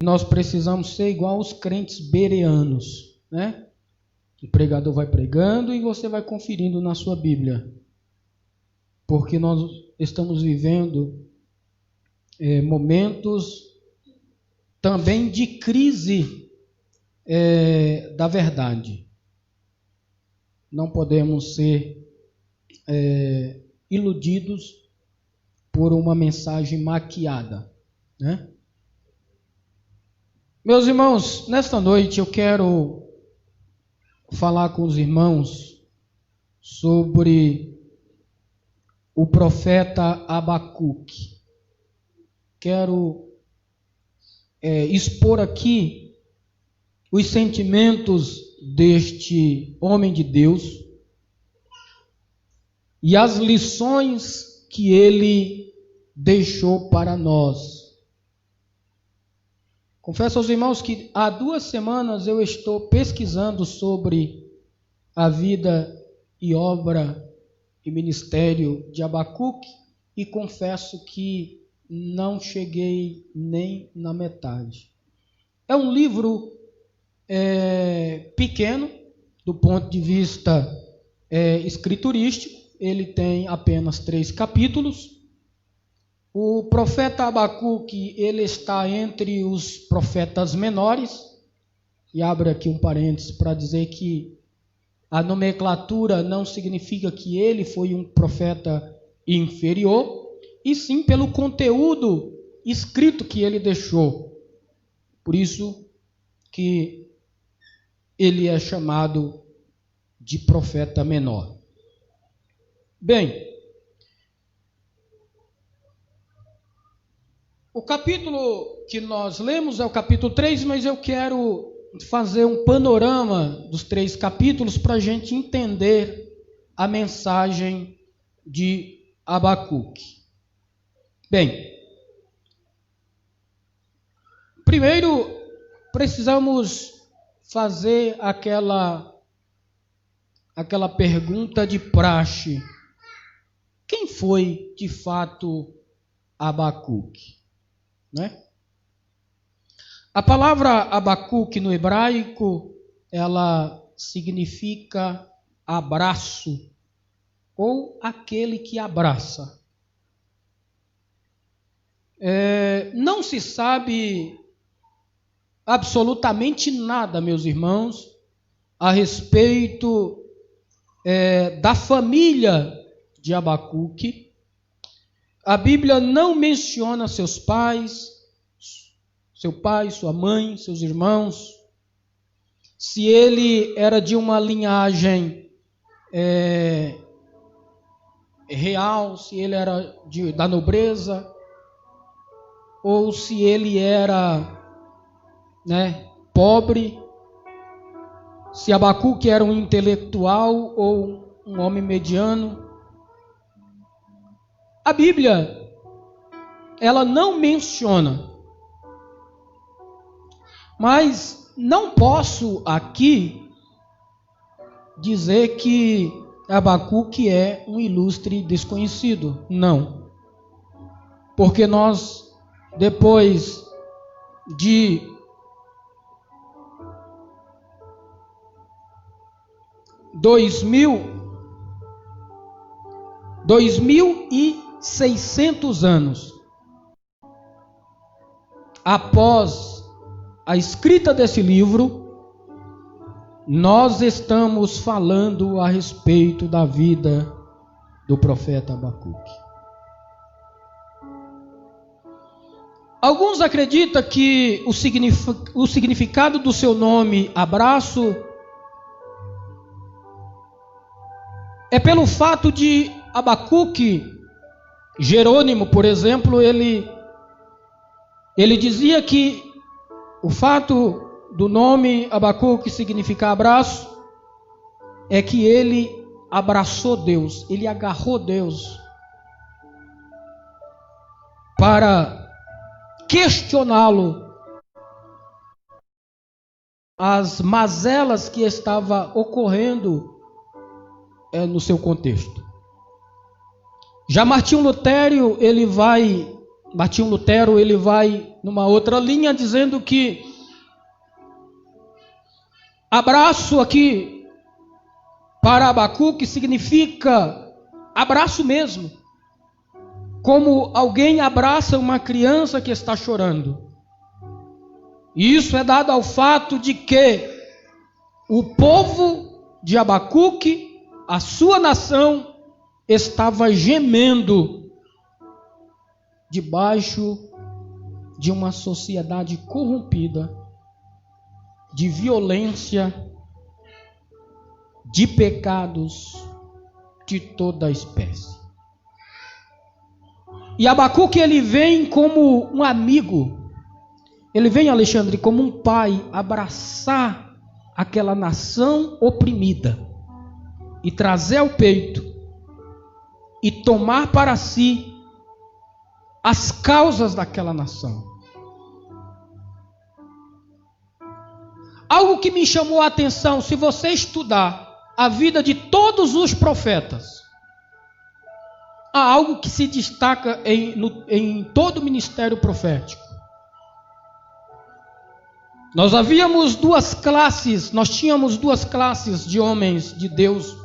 Nós precisamos ser igual aos crentes bereanos, né? O pregador vai pregando e você vai conferindo na sua Bíblia. Porque nós estamos vivendo momentos também de crise da verdade. Não podemos ser iludidos por uma mensagem maquiada, né? Meus irmãos, nesta noite eu quero falar com os irmãos sobre o profeta Abacuque. Quero expor aqui os sentimentos deste homem de Deus e as lições que ele deixou para nós. Confesso aos irmãos que há 2 semanas eu estou pesquisando sobre a vida e obra e ministério de Abacuque e confesso que não cheguei nem na metade. É um livro pequeno do ponto de vista escriturístico, ele tem apenas 3 capítulos. O profeta Abacuque, ele está entre os profetas menores, e abro aqui um parênteses para dizer que a nomenclatura não significa que ele foi um profeta inferior, e sim pelo conteúdo escrito que ele deixou. Por isso que ele é chamado de profeta menor. Bem, o capítulo que nós lemos é o capítulo 3, mas eu quero fazer um panorama dos 3 capítulos para a gente entender a mensagem de Abacuque. Bem, primeiro precisamos fazer aquela pergunta de praxe: quem foi de fato Abacuque? Né? A palavra Abacuque no hebraico, ela significa abraço, ou aquele que abraça. Não se sabe absolutamente nada, meus irmãos, a respeito da família de Abacuque. A Bíblia não menciona seus pais, seu pai, sua mãe, seus irmãos, se ele era de uma linhagem real, se ele era da nobreza, ou se ele era pobre, se Abacuque era um intelectual ou um homem mediano. A Bíblia, ela não menciona, mas não posso aqui dizer que Abacuque é um ilustre desconhecido, não. Porque nós, depois de dois mil e 600 anos após a escrita desse livro, nós estamos falando a respeito da vida do profeta Abacuque. Alguns acreditam que o significado do seu nome, abraço, é pelo fato de Abacuque. Jerônimo, por exemplo, ele dizia que o fato do nome Abacuque significar abraço é que ele abraçou Deus, ele agarrou Deus para questioná-lo as mazelas que estavam ocorrendo no seu contexto. Já Martinho Lutero, ele vai numa outra linha, dizendo que abraço aqui para Abacuque significa abraço mesmo, como alguém abraça uma criança que está chorando. E isso é dado ao fato de que o povo de Abacuque, a sua nação, estava gemendo debaixo de uma sociedade corrompida, de violência, de pecados de toda a espécie. E Abacuque, ele vem como um amigo, ele vem, Alexandre, como um pai abraçar aquela nação oprimida e trazer ao peito e tomar para si as causas daquela nação. Algo que me chamou a atenção, se você estudar a vida de todos os profetas, há algo que se destaca em todo o ministério profético. Nós tínhamos duas classes de homens de Deus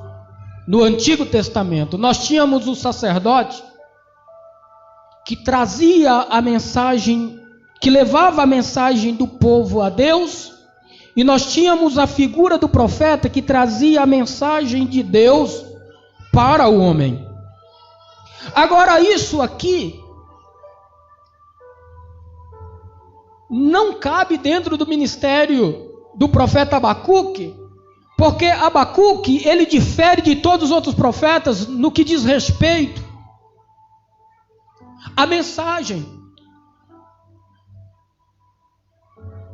no Antigo Testamento. Nós tínhamos o sacerdote, que trazia a mensagem, que levava a mensagem do povo a Deus, e nós tínhamos a figura do profeta, que trazia a mensagem de Deus para o homem. Agora, isso aqui não cabe dentro do ministério do profeta Abacuque, porque Abacuque, ele difere de todos os outros profetas no que diz respeito à mensagem.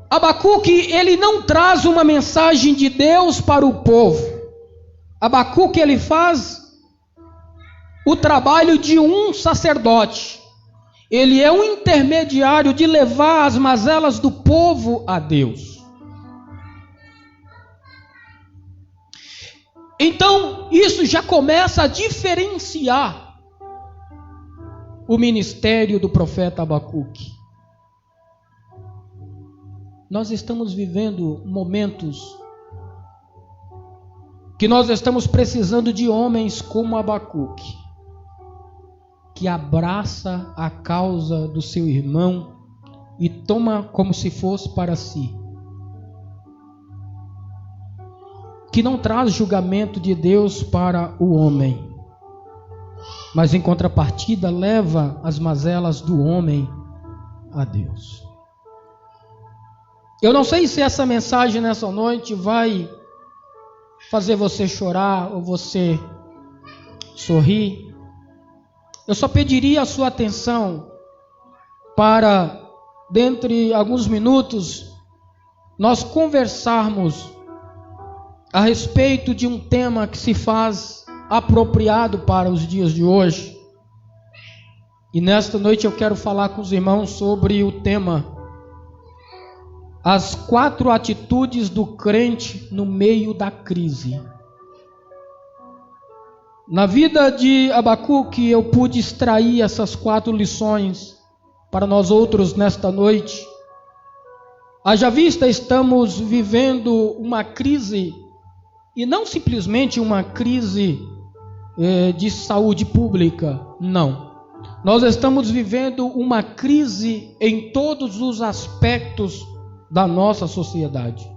Abacuque, ele não traz uma mensagem de Deus para o povo. Abacuque, ele faz o trabalho de um sacerdote. Ele é um intermediário de levar as mazelas do povo a Deus. Então, isso já começa a diferenciar o ministério do profeta Abacuque. Nós estamos vivendo momentos que nós estamos precisando de homens como Abacuque, que abraça a causa do seu irmão e toma como se fosse para si. Que não traz julgamento de Deus para o homem, mas em contrapartida leva as mazelas do homem a Deus. Eu não sei se essa mensagem nessa noite vai fazer você chorar ou você sorrir. Eu só pediria a sua atenção para, dentre alguns minutos, nós conversarmos a respeito de um tema que se faz apropriado para os dias de hoje. E nesta noite eu quero falar com os irmãos sobre o tema: as 4 atitudes do crente no meio da crise. Na vida de Abacuque eu pude extrair essas 4 lições para nós outros nesta noite. Haja vista, estamos vivendo uma crise, e não simplesmente uma crise de saúde pública, não. Nós estamos vivendo uma crise em todos os aspectos da nossa sociedade.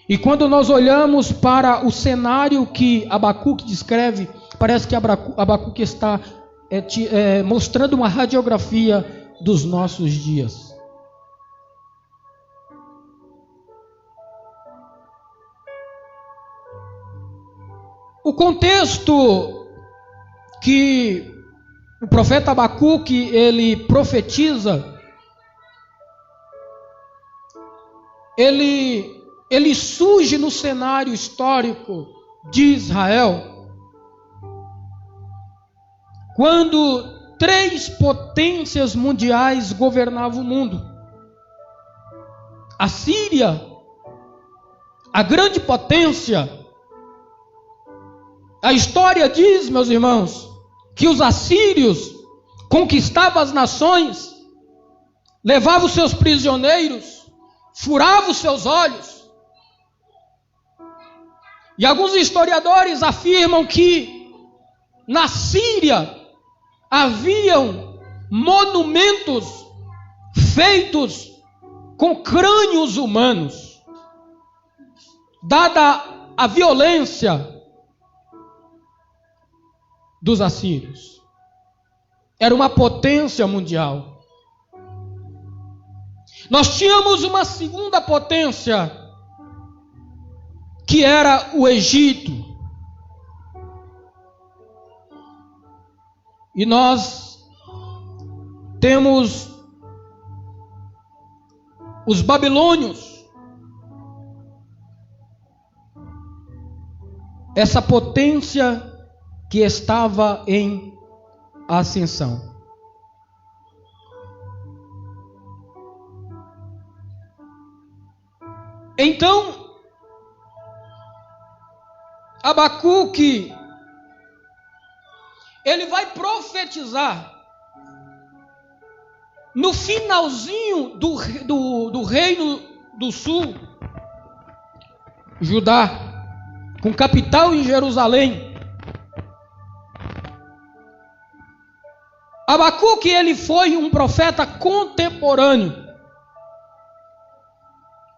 E quando nós olhamos para o cenário que Abacuque descreve, parece que Abacuque está mostrando uma radiografia dos nossos dias. O contexto que o profeta Abacuque ele profetiza, ele surge no cenário histórico de Israel, quando 3 potências mundiais governavam o mundo. A Síria, a grande potência. A história diz, meus irmãos, que os assírios conquistavam as nações levava os seus prisioneiros, furava os seus olhos. E alguns historiadores afirmam que na Síria haviam monumentos feitos com crânios humanos, dada a violência dos assírios. Era uma potência mundial. Nós tínhamos uma segunda potência, que era o Egito. E nós temos os babilônios, essa potência que estava em ascensão. Então, Abacuque, ele vai profetizar no finalzinho do reino do sul, Judá, com capital em Jerusalém. Abacuque, ele foi um profeta contemporâneo,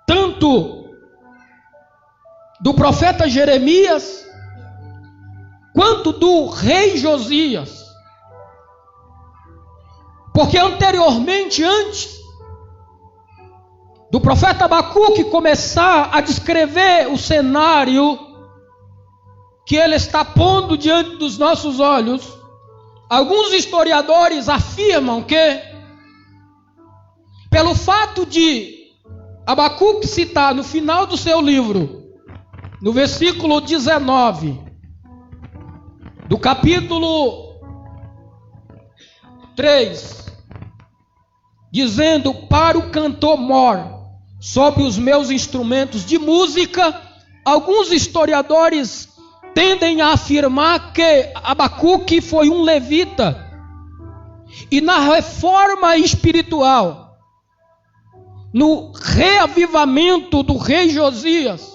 tanto do profeta Jeremias, quanto do rei Josias. Porque anteriormente, antes do profeta Abacuque começar a descrever o cenário que ele está pondo diante dos nossos olhos, alguns historiadores afirmam que, pelo fato de Abacuque citar no final do seu livro, no versículo 19, do capítulo 3, dizendo: para o cantor mor sobre os meus instrumentos de música, alguns historiadores tendem a afirmar que Abacuque foi um levita. E na reforma espiritual, no reavivamento do rei Josias,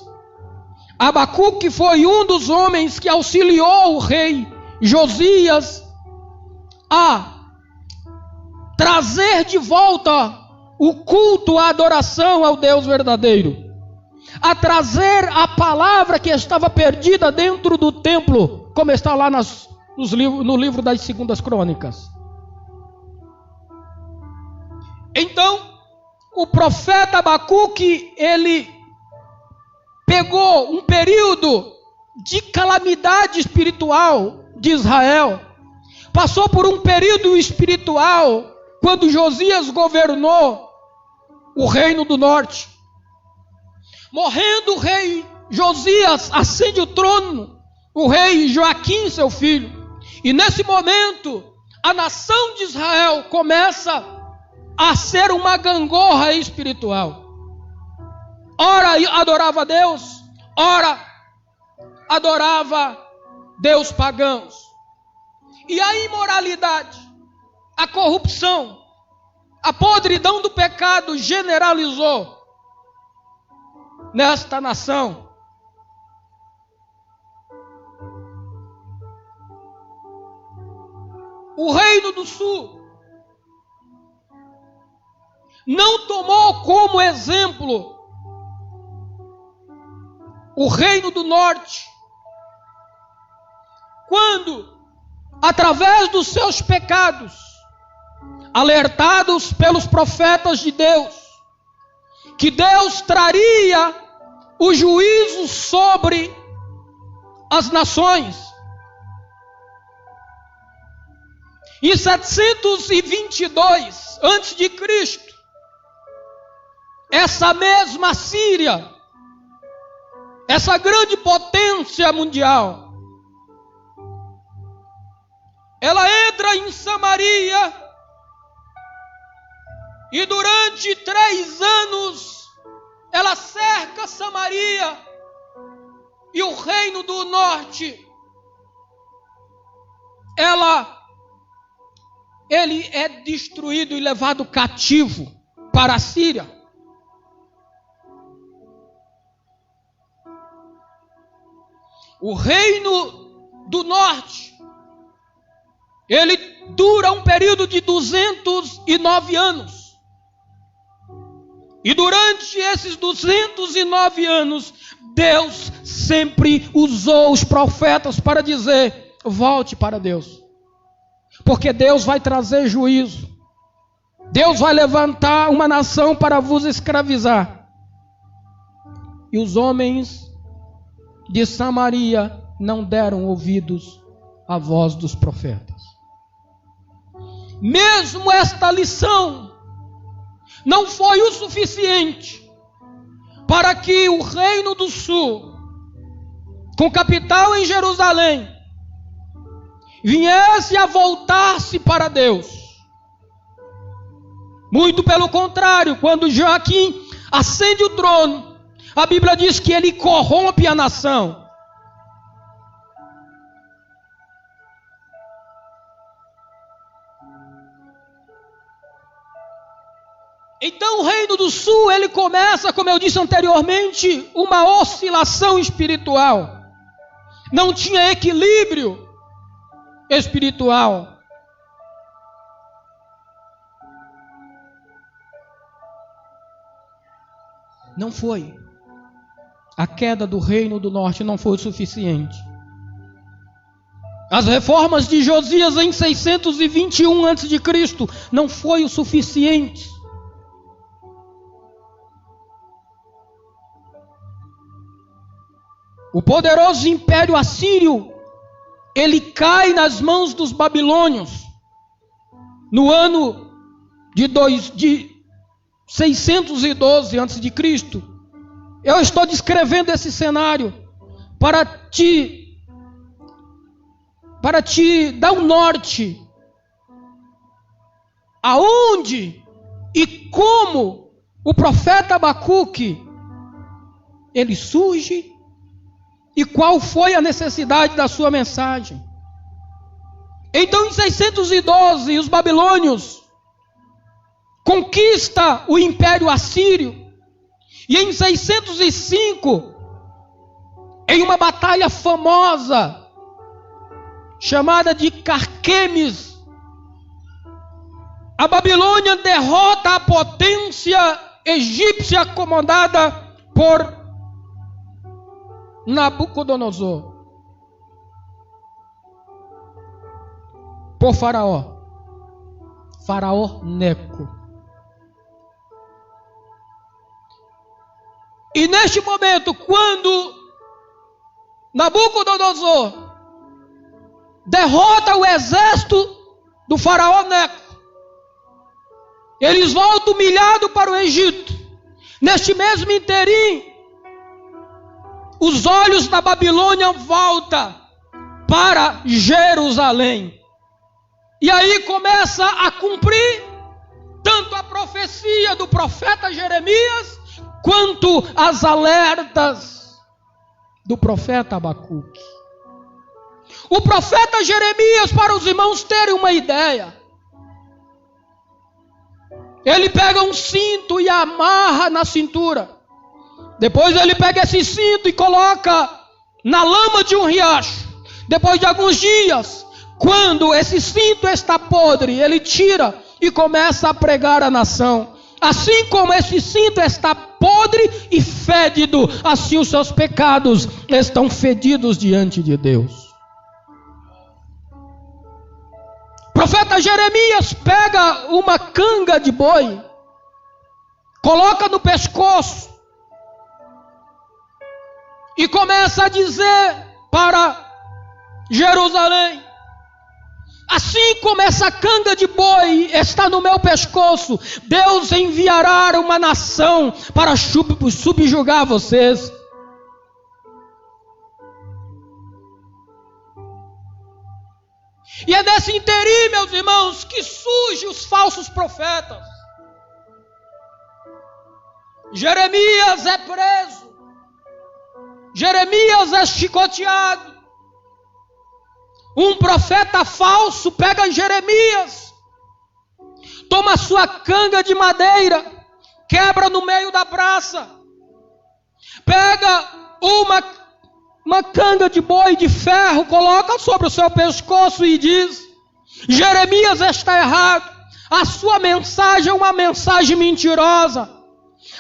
Abacuque foi um dos homens que auxiliou o rei Josias a trazer de volta o culto, a adoração ao Deus verdadeiro, a trazer a palavra que estava perdida dentro do templo, como está lá no livro das 2 Crônicas. Então, o profeta Abacuque, ele pegou um período de calamidade espiritual de Israel, passou por um período espiritual quando Josias governou o reino do norte. Morrendo o rei Josias, ascende o trono o rei Joaquim, seu filho. E nesse momento, a nação de Israel começa a ser uma gangorra espiritual. Ora adorava Deus, ora adorava Deus pagãos. E a imoralidade, a corrupção, a podridão do pecado generalizou nesta nação. O reino do sul não tomou como exemplo o reino do norte, quando, através dos seus pecados, alertados pelos profetas de Deus, que Deus traria o juízo sobre as nações. Em 722 a.C., essa mesma Síria, essa grande potência mundial, ela entra em Samaria e durante 3 anos ela cerca Samaria e o reino do norte. Ele é destruído e levado cativo para a Síria. O reino do norte, ele dura um período de 209 anos. E durante esses 209 anos, Deus sempre usou os profetas para dizer: volte para Deus. Porque Deus vai trazer juízo. Deus vai levantar uma nação para vos escravizar. E os homens de Samaria não deram ouvidos à voz dos profetas. Mesmo esta lição não foi o suficiente para que o Reino do Sul, com capital em Jerusalém, viesse a voltar-se para Deus. Muito pelo contrário, quando Joaquim ascende o trono, a Bíblia diz que ele corrompe a nação. Então o Reino do Sul, ele começa, como eu disse anteriormente, uma oscilação espiritual. Não tinha equilíbrio espiritual. Não foi. A queda do Reino do Norte não foi o suficiente. As reformas de Josias em 621 a.C. não foi o suficiente. O poderoso império assírio, ele cai nas mãos dos babilônios no ano de 612 a.C. Eu estou descrevendo esse cenário para te dar um norte aonde e como o profeta Abacuque ele surge e qual foi a necessidade da sua mensagem. Então, em 612, os babilônios conquistam o Império Assírio. E em 605, em uma batalha famosa, chamada de Carquemes, a Babilônia derrota a potência egípcia comandada por Nabucodonosor, por Faraó Neco. E neste momento, quando Nabucodonosor derrota o exército do Faraó Neco, eles voltam humilhados para o Egito. Neste mesmo interim, os olhos da Babilônia voltam para Jerusalém. E aí começa a cumprir tanto a profecia do profeta Jeremias, quanto as alertas do profeta Abacuque. O profeta Jeremias, para os irmãos terem uma ideia, ele pega um cinto e amarra na cintura. Depois ele pega esse cinto e coloca na lama de um riacho. Depois de alguns dias, quando esse cinto está podre, ele tira e começa a pregar a nação. Assim como esse cinto está podre e fédido, assim os seus pecados estão fedidos diante de Deus. O profeta Jeremias pega uma canga de boi, coloca no pescoço e começa a dizer para Jerusalém: assim como essa canga de boi está no meu pescoço, Deus enviará uma nação para subjugar vocês. E é nesse interim, meus irmãos, que surgem os falsos profetas. Jeremias é preso. Jeremias é chicoteado. Um profeta falso pega Jeremias, toma sua canga de madeira quebra no meio da praça, pega uma canga de boi de ferro, coloca sobre o seu pescoço e diz: Jeremias está errado, a sua mensagem é uma mensagem mentirosa.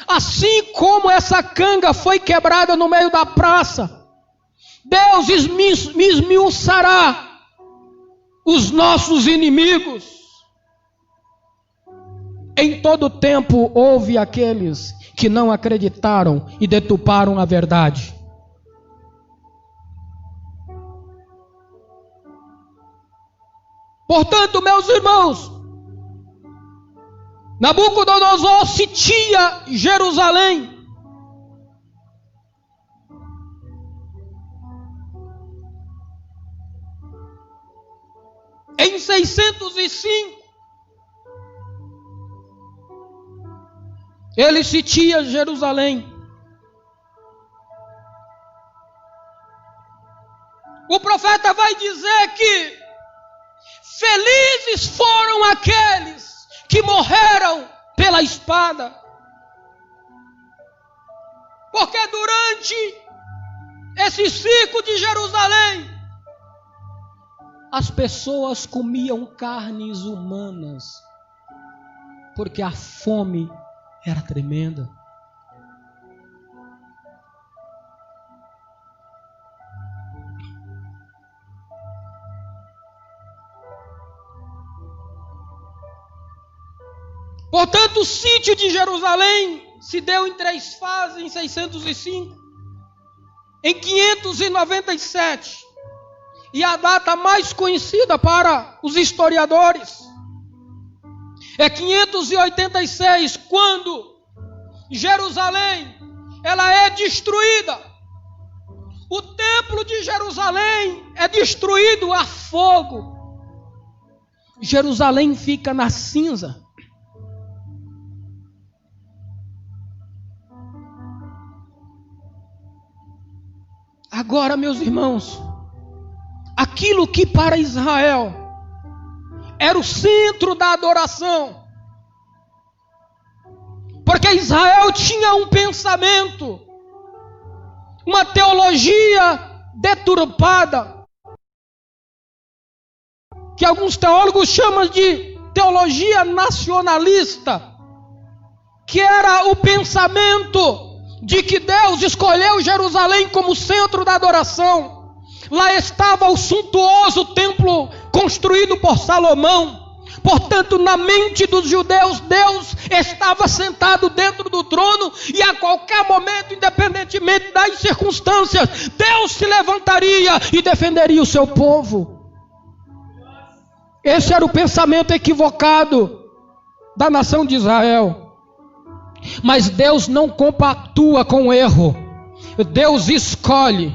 Assim como essa canga foi quebrada no meio da praça, Deus esmiuçará os nossos inimigos. Em todo tempo houve aqueles que não acreditaram e deturparam a verdade. Portanto, meus irmãos, Nabucodonosor sitia Jerusalém. Em 605, ele sitia Jerusalém. O profeta vai dizer que felizes foram aqueles que morreram pela espada, porque durante esse ciclo de Jerusalém, as pessoas comiam carnes humanas, porque a fome era tremenda. Portanto, o sítio de Jerusalém se deu em 3 fases, em 605, em 597, e a data mais conhecida para os historiadores é 586, quando Jerusalém ela é destruída. O templo de Jerusalém é destruído a fogo. Jerusalém fica na cinza. Agora, meus irmãos, aquilo que para Israel era o centro da adoração, porque Israel tinha um pensamento, uma teologia deturpada, que alguns teólogos chamam de teologia nacionalista, que era o pensamento de que Deus escolheu Jerusalém como centro da adoração. Lá estava o suntuoso templo construído por Salomão. Portanto, na mente dos judeus, Deus estava sentado dentro do trono, e a qualquer momento, independentemente das circunstâncias, Deus se levantaria e defenderia o seu povo. Esse era o pensamento equivocado da nação de Israel. Mas Deus não compactua com o erro. Deus escolhe,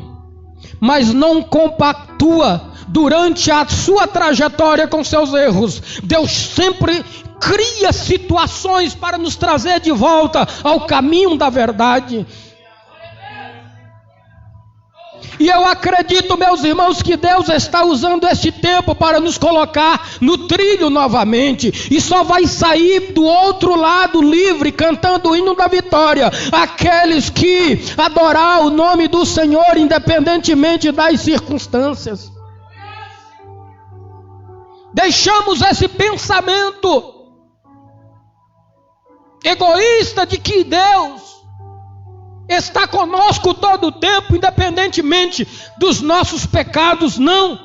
mas não compactua durante a sua trajetória com seus erros. Deus sempre cria situações para nos trazer de volta ao caminho da verdade. E eu acredito, meus irmãos, que Deus está usando este tempo para nos colocar no trilho novamente. E só vai sair do outro lado livre, cantando o hino da vitória, aqueles que adorar o nome do Senhor, independentemente das circunstâncias. Deixamos esse pensamento egoísta de que Deus está conosco todo o tempo, independentemente dos nossos pecados. Não.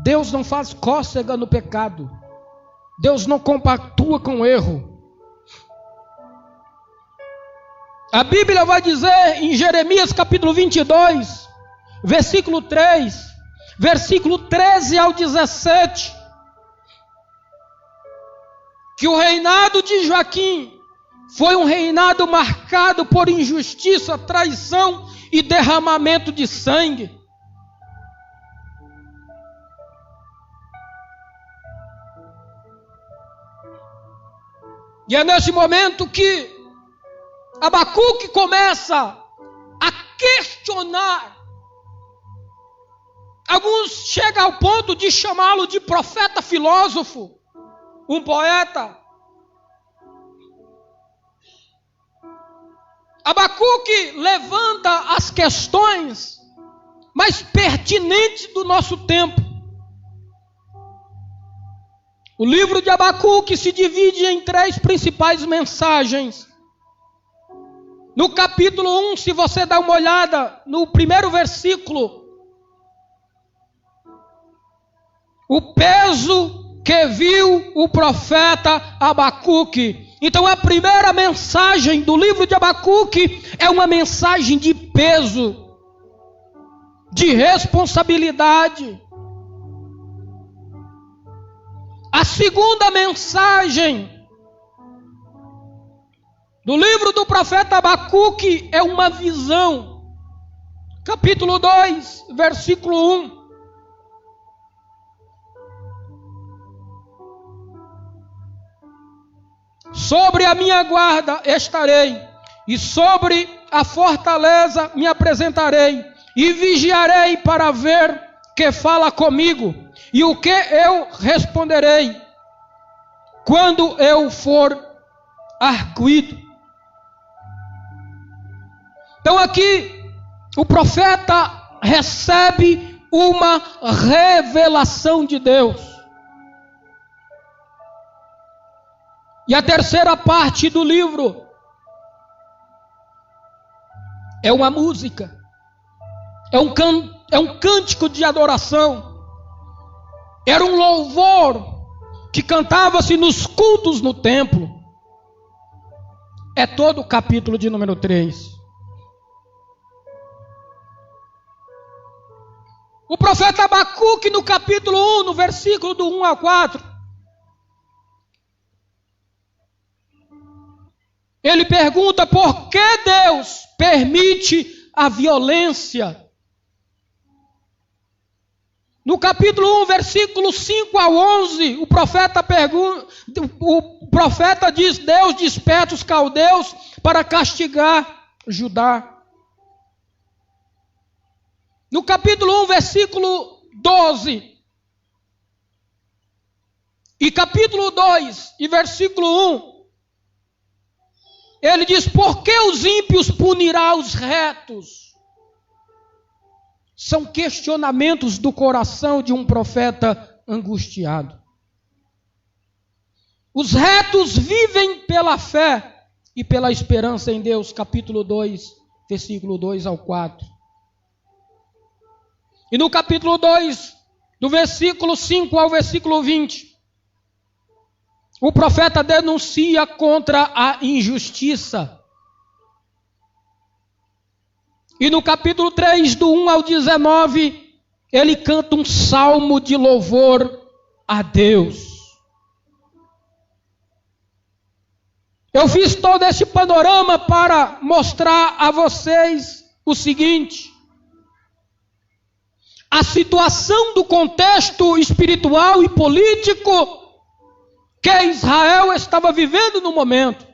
Deus não faz cócega no pecado. Deus não compactua com o erro. A Bíblia vai dizer em Jeremias capítulo 22, versículo 3, versículo 13 ao 17, que o reinado de Joaquim foi um reinado marcado por injustiça, traição e derramamento de sangue. E é nesse momento que Abacuque começa a questionar. Alguns chegam ao ponto de chamá-lo de profeta filósofo. um poeta. Abacuque levanta as questões mais pertinentes do nosso tempo. O livro de Abacuque se divide em 3 principais mensagens. No capítulo 1, se você dá uma olhada no primeiro versículo, o peso que viu o profeta Abacuque. Então a primeira mensagem do livro de Abacuque é uma mensagem de peso, de responsabilidade. A segunda mensagem do livro do profeta Abacuque é uma visão. Capítulo 2, versículo 1. Sobre a minha guarda estarei, e sobre a fortaleza me apresentarei, e vigiarei para ver que fala comigo, e o que eu responderei, quando eu for arguido. Então aqui, o profeta recebe uma revelação de Deus. E a terceira parte do livro é uma música, é um cântico de adoração, era um louvor que cantava-se nos cultos no templo. É todo o capítulo de número 3. O profeta Abacuque, no capítulo 1, no versículo do 1 ao 4, ele pergunta por que Deus permite a violência. No capítulo 1, versículo 5 ao 11, o profeta diz: Deus desperta os caldeus para castigar Judá. No capítulo 1, versículo 12, e capítulo 2, e versículo 1, ele diz: por que os ímpios punirá os retos? São questionamentos do coração de um profeta angustiado. Os retos vivem pela fé e pela esperança em Deus. Capítulo 2, versículo 2 ao 4. E no capítulo 2, do versículo 5 ao versículo 20, o profeta denuncia contra a injustiça. E no capítulo 3, do 1 ao 19, ele canta um salmo de louvor a Deus. Eu fiz todo esse panorama para mostrar a vocês o seguinte: a situação do contexto espiritual e político que Israel estava vivendo no momento.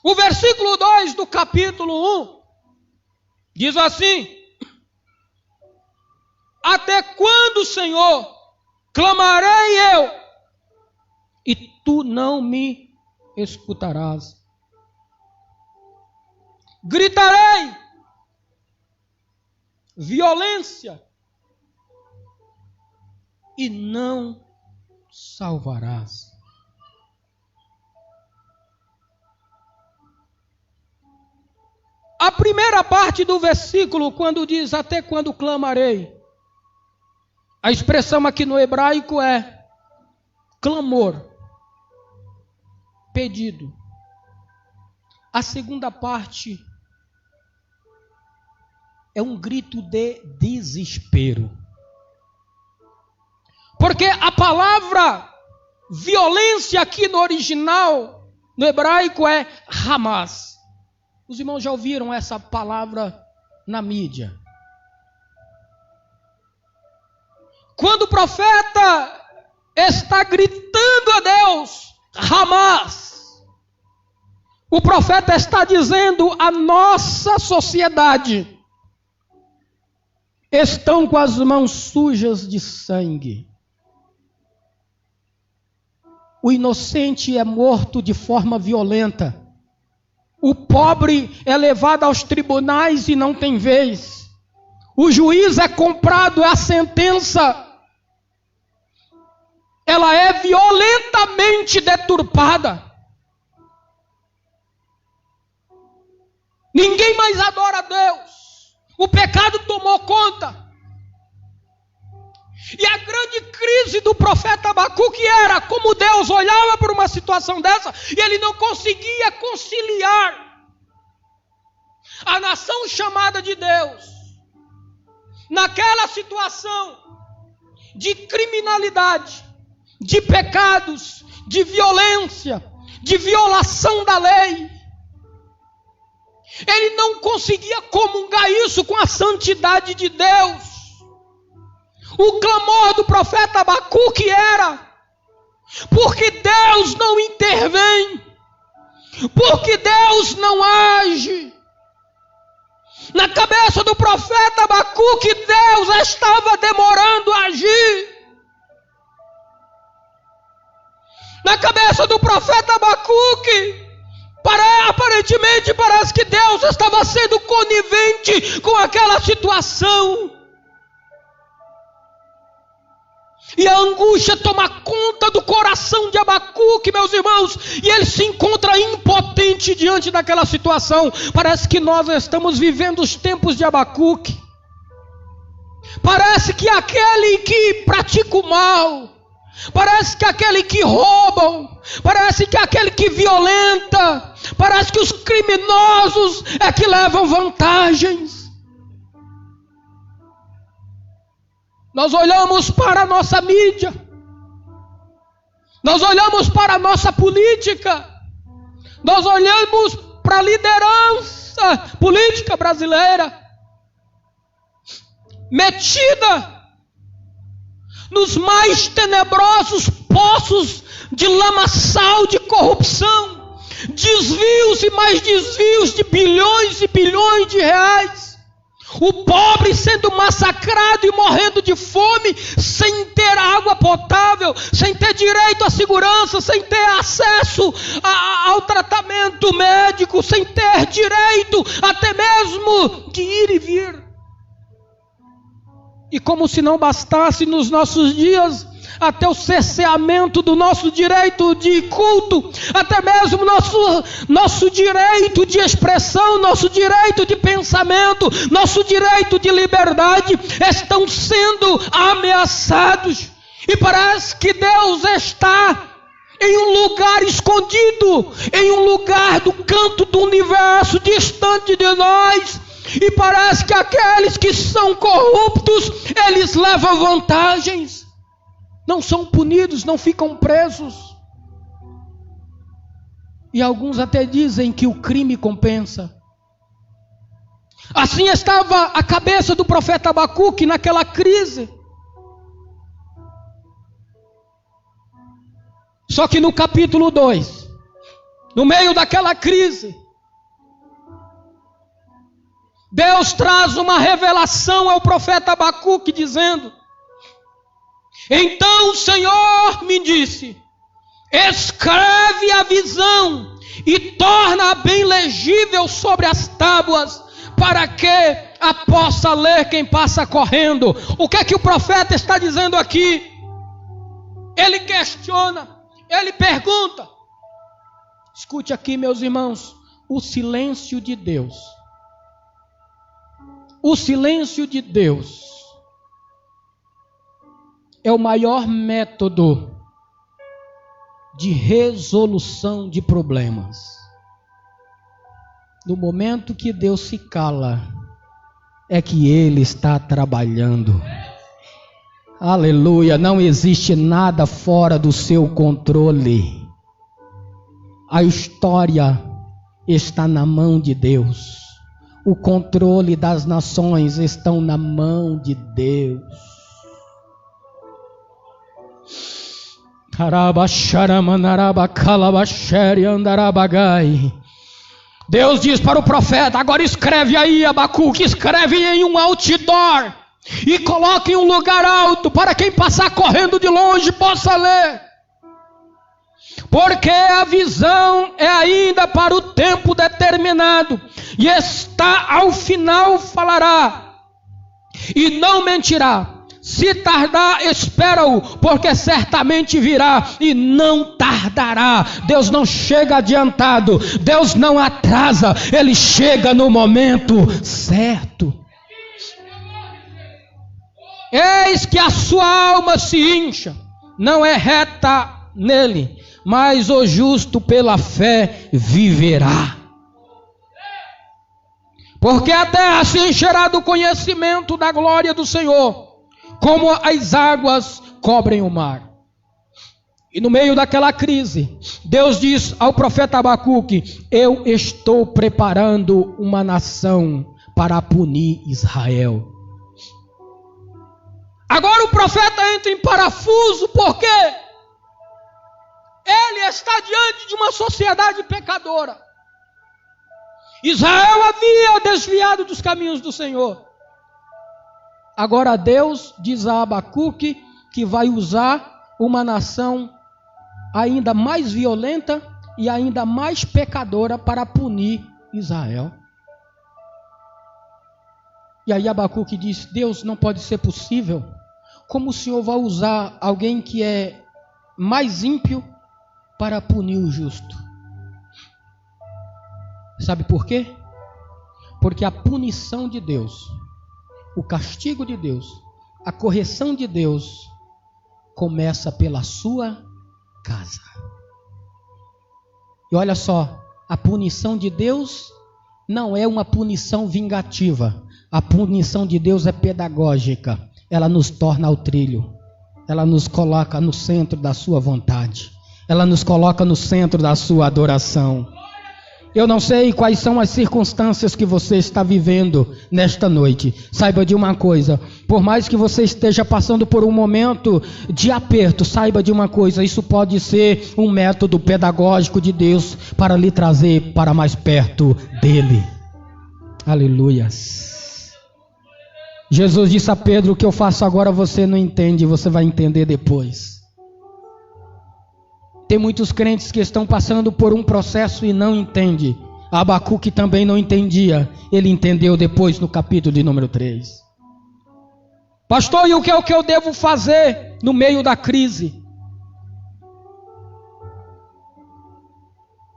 O versículo 2 do capítulo 1 diz assim: até quando, Senhor, clamarei eu, e tu não me escutarás? Gritarei violência, e não salvarás. A primeira parte do versículo, quando diz até quando clamarei, a expressão aqui no hebraico é clamor, pedido. A segunda parte é um grito de desespero. Porque a palavra violência aqui no original, no hebraico, é Hamas. Os irmãos já ouviram essa palavra na mídia. Quando o profeta está gritando a Deus, Hamas, o profeta está dizendo à nossa sociedade: estão com as mãos sujas de sangue. O inocente é morto de forma violenta. O pobre é levado aos tribunais e não tem vez. O juiz é comprado, a sentença, ela é violentamente deturpada. Ninguém mais adora a Deus. O pecado tomou conta. E a grande crise do profeta Abacuque era como Deus olhava para uma situação dessa e ele não conseguia conciliar a nação chamada de Deus naquela situação de criminalidade, de pecados, de violência, de violação da lei. Ele não conseguia comungar isso com a santidade de Deus. O clamor do profeta Abacuque era: porque Deus não intervém, porque Deus não age. Na cabeça do profeta Abacuque, Deus estava demorando a agir. Na cabeça do profeta Abacuque, aparentemente parece que Deus estava sendo conivente com aquela situação. E a angústia toma conta do coração de Abacuque, meus irmãos, e ele se encontra impotente diante daquela situação. Parece que nós estamos vivendo os tempos de Abacuque. Parece que aquele que pratica o mal, parece que aquele que rouba, parece que aquele que violenta, parece que os criminosos é que levam vantagens. Nós olhamos para a nossa mídia, nós olhamos para a nossa política, nós olhamos para a liderança política brasileira, metida nos mais tenebrosos poços de lamaçal de corrupção, desvios e mais desvios de bilhões e bilhões de reais. O pobre sendo massacrado e morrendo de fome, sem ter água potável, sem ter direito à segurança, sem ter acesso ao tratamento médico, sem ter direito até mesmo de ir e vir. E como se não bastasse nos nossos dias, até o cerceamento do nosso direito de culto, até mesmo nosso direito de expressão, nosso direito de pensamento, nosso direito de liberdade estão sendo ameaçados. E parece que Deus está em um lugar escondido, em um lugar do canto do universo, distante de nós. E parece que aqueles que são corruptos, eles levam vantagens. Não são punidos, não ficam presos. E alguns até dizem que o crime compensa. Assim estava a cabeça do profeta Abacuque naquela crise. Só que no capítulo 2, no meio daquela crise, Deus traz uma revelação ao profeta Abacuque dizendo: então o Senhor me disse, escreve a visão e torna-a bem legível sobre as tábuas, para que a possa ler quem passa correndo. O que é que o profeta está dizendo aqui? Ele questiona, ele pergunta. Escute aqui, meus irmãos, o silêncio de Deus. O silêncio de Deus é o maior método de resolução de problemas. No momento que Deus se cala, é que Ele está trabalhando. Aleluia, não existe nada fora do seu controle. A história está na mão de Deus. O controle das nações estão na mão de Deus. Deus diz para o profeta: agora escreve aí, Abacuque, escreve em um outdoor, e coloque em um lugar alto para quem passar correndo de longe possa ler. Porque a visão é ainda para o tempo determinado, e está ao final falará, e não mentirá. Se tardar, espera-o, porque certamente virá e não tardará. Deus não chega adiantado, Deus não atrasa, Ele chega no momento certo. Eis que a sua alma se incha, não é reta nele, mas o justo pela fé viverá. Porque a terra se encherá do conhecimento da glória do Senhor, como as águas cobrem o mar. E no meio daquela crise, Deus diz ao profeta Abacuque: eu estou preparando uma nação para punir Israel. Agora o profeta entra em parafuso, porque ele está diante de uma sociedade pecadora. Israel havia desviado dos caminhos do Senhor. Agora Deus diz a Abacuque que vai usar uma nação ainda mais violenta e ainda mais pecadora para punir Israel. E aí Abacuque diz: Deus, não pode ser possível. Como o Senhor vai usar alguém que é mais ímpio para punir o justo? Sabe por quê? Porque a punição de Deus, o castigo de Deus, a correção de Deus começa pela sua casa. E olha só, a punição de Deus não é uma punição vingativa. A punição de Deus é pedagógica. Ela nos torna ao trilho. Ela nos coloca no centro da sua vontade. Ela nos coloca no centro da sua adoração. Eu não sei quais são as circunstâncias que você está vivendo nesta noite. Saiba de uma coisa: por mais que você esteja passando por um momento de aperto, saiba de uma coisa: isso pode ser um método pedagógico de Deus para lhe trazer para mais perto dele. Aleluias. Jesus disse a Pedro: o que eu faço agora você não entende, você vai entender depois. Tem muitos crentes que estão passando por um processo e não entendem. Abacuque também não entendia. Ele entendeu depois no capítulo de número 3. Pastor, e o que é o que eu devo fazer no meio da crise?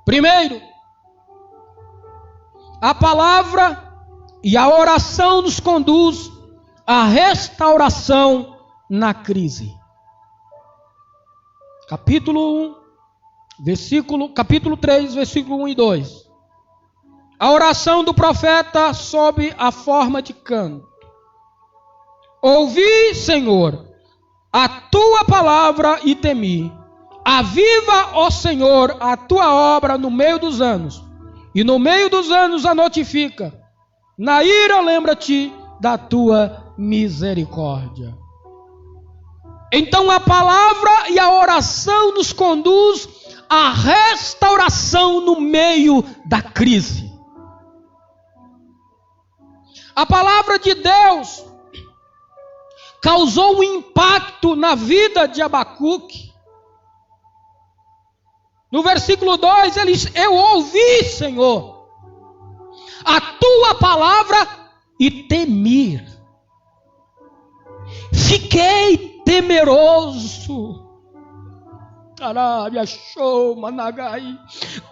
Primeiro, a palavra e a oração nos conduz à restauração na crise. Capítulo 3, versículo 1 e 2. A oração do profeta sob a forma de canto. Ouvi, Senhor, a tua palavra e temi. Aviva, ó Senhor, a tua obra no meio dos anos, e no meio dos anos a notifica. Na ira lembra-te da tua misericórdia. Então a palavra e a oração nos conduz à restauração no meio da crise. A palavra de Deus causou um impacto na vida de Abacuque. No versículo 2 ele diz: eu ouvi, Senhor, a tua palavra e temir. Fiquei temeroso.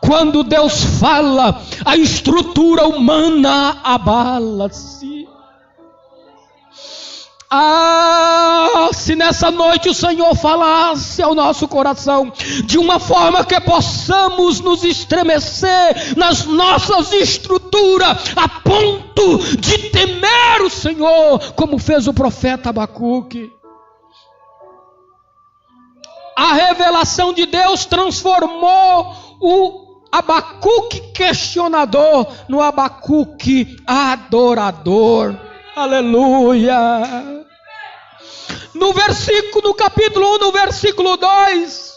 Quando Deus fala, a estrutura humana abala-se. Se nessa noite o Senhor falasse ao nosso coração de uma forma que possamos nos estremecer nas nossas estruturas, a ponto de temer o Senhor, como fez o profeta Abacuque. A revelação de Deus transformou o Abacuque questionador no Abacuque adorador. Aleluia. No capítulo 1, no versículo 2,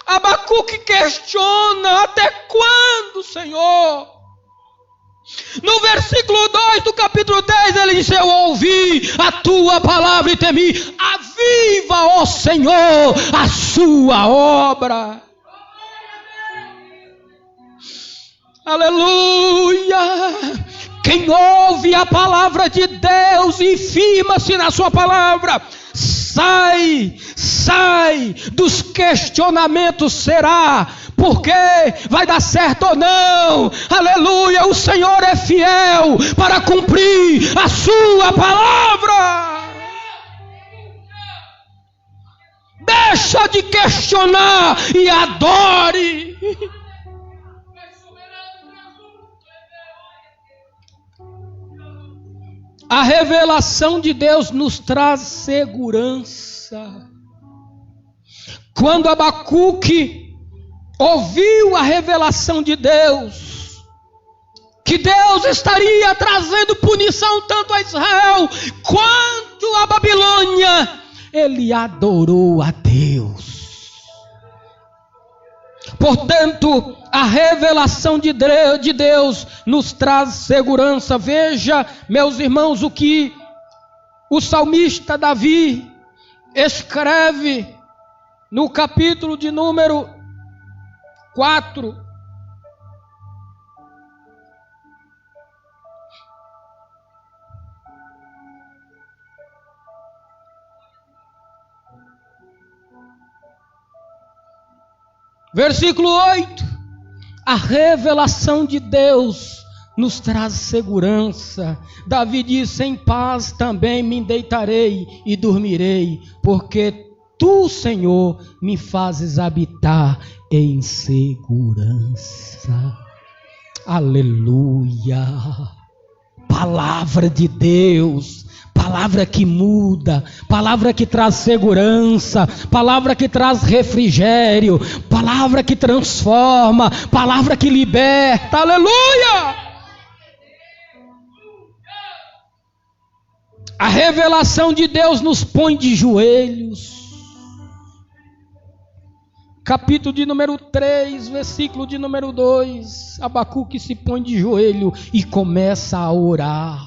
Abacuque questiona: até quando, Senhor? No versículo 2 do capítulo 10, ele diz: eu ouvi a tua palavra e temi. Aviva, ó Senhor, a sua obra. Aleluia! Quem ouve a palavra de Deus e firma-se na sua palavra, sai dos questionamentos, será, porque vai dar certo ou não. Aleluia, o Senhor é fiel para cumprir a sua palavra. Deixa de questionar e adore. A revelação de Deus nos traz segurança. Quando Abacuque ouviu a revelação de Deus, que Deus estaria trazendo punição tanto a Israel quanto a Babilônia, ele adorou a Deus. Portanto, a revelação de Deus nos traz segurança. Veja, meus irmãos, o que o salmista Davi escreve no capítulo de número 4. Versículo 8. A revelação de Deus nos traz segurança. Davi disse: em paz também me deitarei e dormirei, porque tu, Senhor, me fazes habitar em segurança. Aleluia! Palavra de Deus. Palavra que muda, palavra que traz segurança, palavra que traz refrigério, palavra que transforma, palavra que liberta. Aleluia! A revelação de Deus nos põe de joelhos. Capítulo de número 3, versículo de número 2. Abacuque se põe de joelho e começa a orar.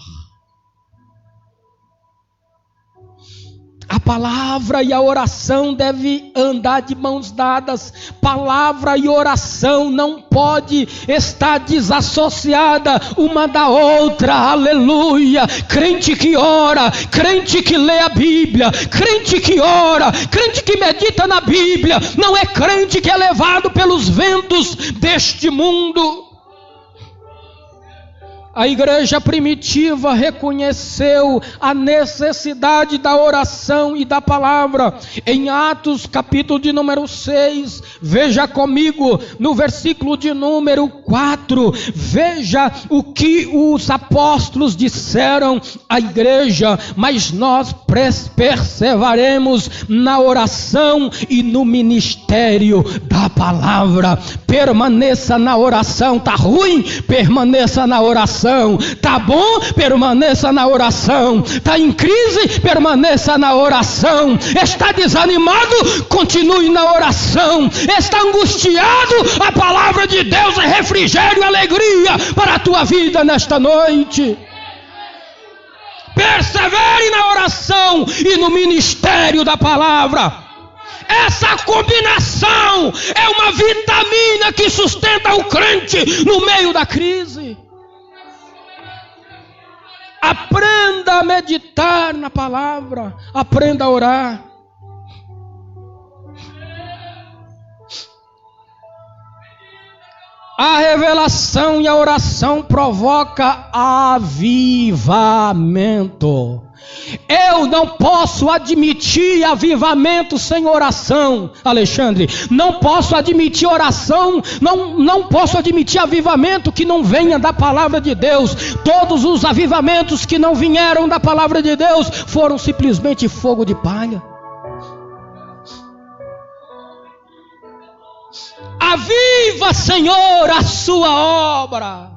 A palavra e a oração devem andar de mãos dadas. Palavra e oração não pode estar desassociada uma da outra. Aleluia! Crente que ora, crente que lê a Bíblia, crente que ora, crente que medita na Bíblia, não é crente que é levado pelos ventos deste mundo. A igreja primitiva reconheceu a necessidade da oração e da palavra. Em Atos, capítulo de número 6, veja comigo, no versículo de número 4, veja o que os apóstolos disseram à igreja: mas nós perseveraremos na oração e no ministério da palavra. Permaneça na oração. Tá ruim? Permaneça na oração. Tá bom? Permaneça na oração. Tá em crise? Permaneça na oração. Está desanimado? Continue na oração. Está angustiado? A palavra de Deus é refrigério e alegria para a tua vida nesta noite. Persevere na oração e no ministério da palavra. Essa combinação é uma vitamina que sustenta o crente no meio da crise. Aprenda a meditar na palavra, aprenda a orar. A revelação e a oração provoca avivamento. Eu não posso admitir avivamento sem oração, Alexandre. Não posso admitir oração, não posso admitir avivamento que não venha da palavra de Deus. Todos os avivamentos que não vieram da palavra de Deus foram simplesmente fogo de palha. Aviva, Senhor, a sua obra.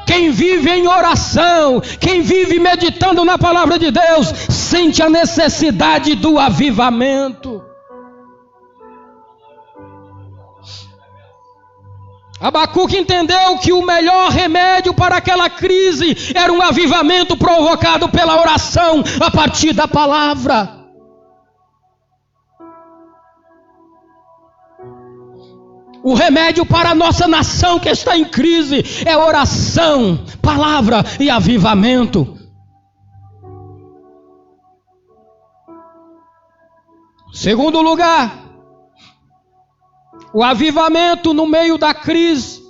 Quem vive em oração, quem vive meditando na palavra de Deus, sente a necessidade do avivamento. Abacuque entendeu que o melhor remédio para aquela crise era um avivamento provocado pela oração a partir da palavra. O remédio para a nossa nação que está em crise é oração, palavra e avivamento. Segundo lugar, o avivamento no meio da crise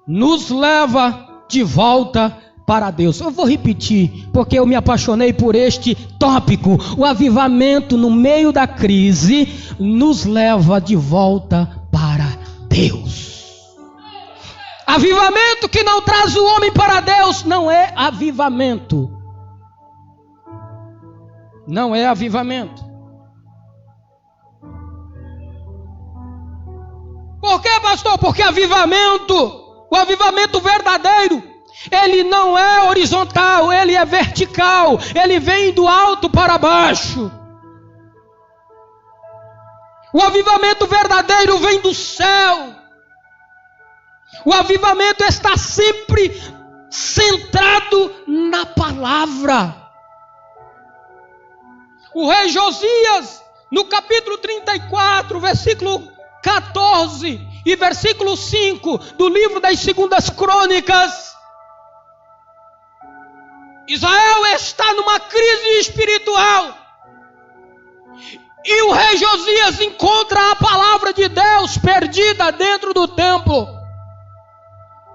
nos leva de volta para Deus. Eu vou repetir, porque eu me apaixonei por este tópico. O avivamento no meio da crise nos leva de volta para Deus. Avivamento que não traz o homem para Deus não é avivamento. Não é avivamento. Por quê, pastor? Porque o avivamento verdadeiro, ele não é horizontal, ele é vertical, ele vem do alto para baixo. O avivamento verdadeiro vem do céu. O avivamento está sempre centrado na palavra. O rei Josias, no capítulo 34, versículo 14 e versículo 5 do livro das Segundas Crônicas, Israel está numa crise espiritual. E o rei Josias encontra a palavra de Deus perdida dentro do templo.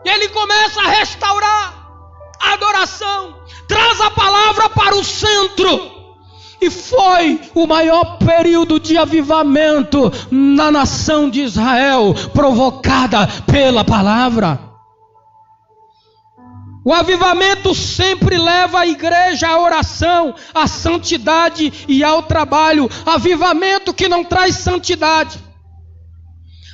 Ele começa a restaurar a adoração, traz a palavra para o centro. E foi o maior período de avivamento na nação de Israel, provocada pela palavra. O avivamento sempre leva a igreja à oração, à santidade e ao trabalho. Avivamento que não traz santidade.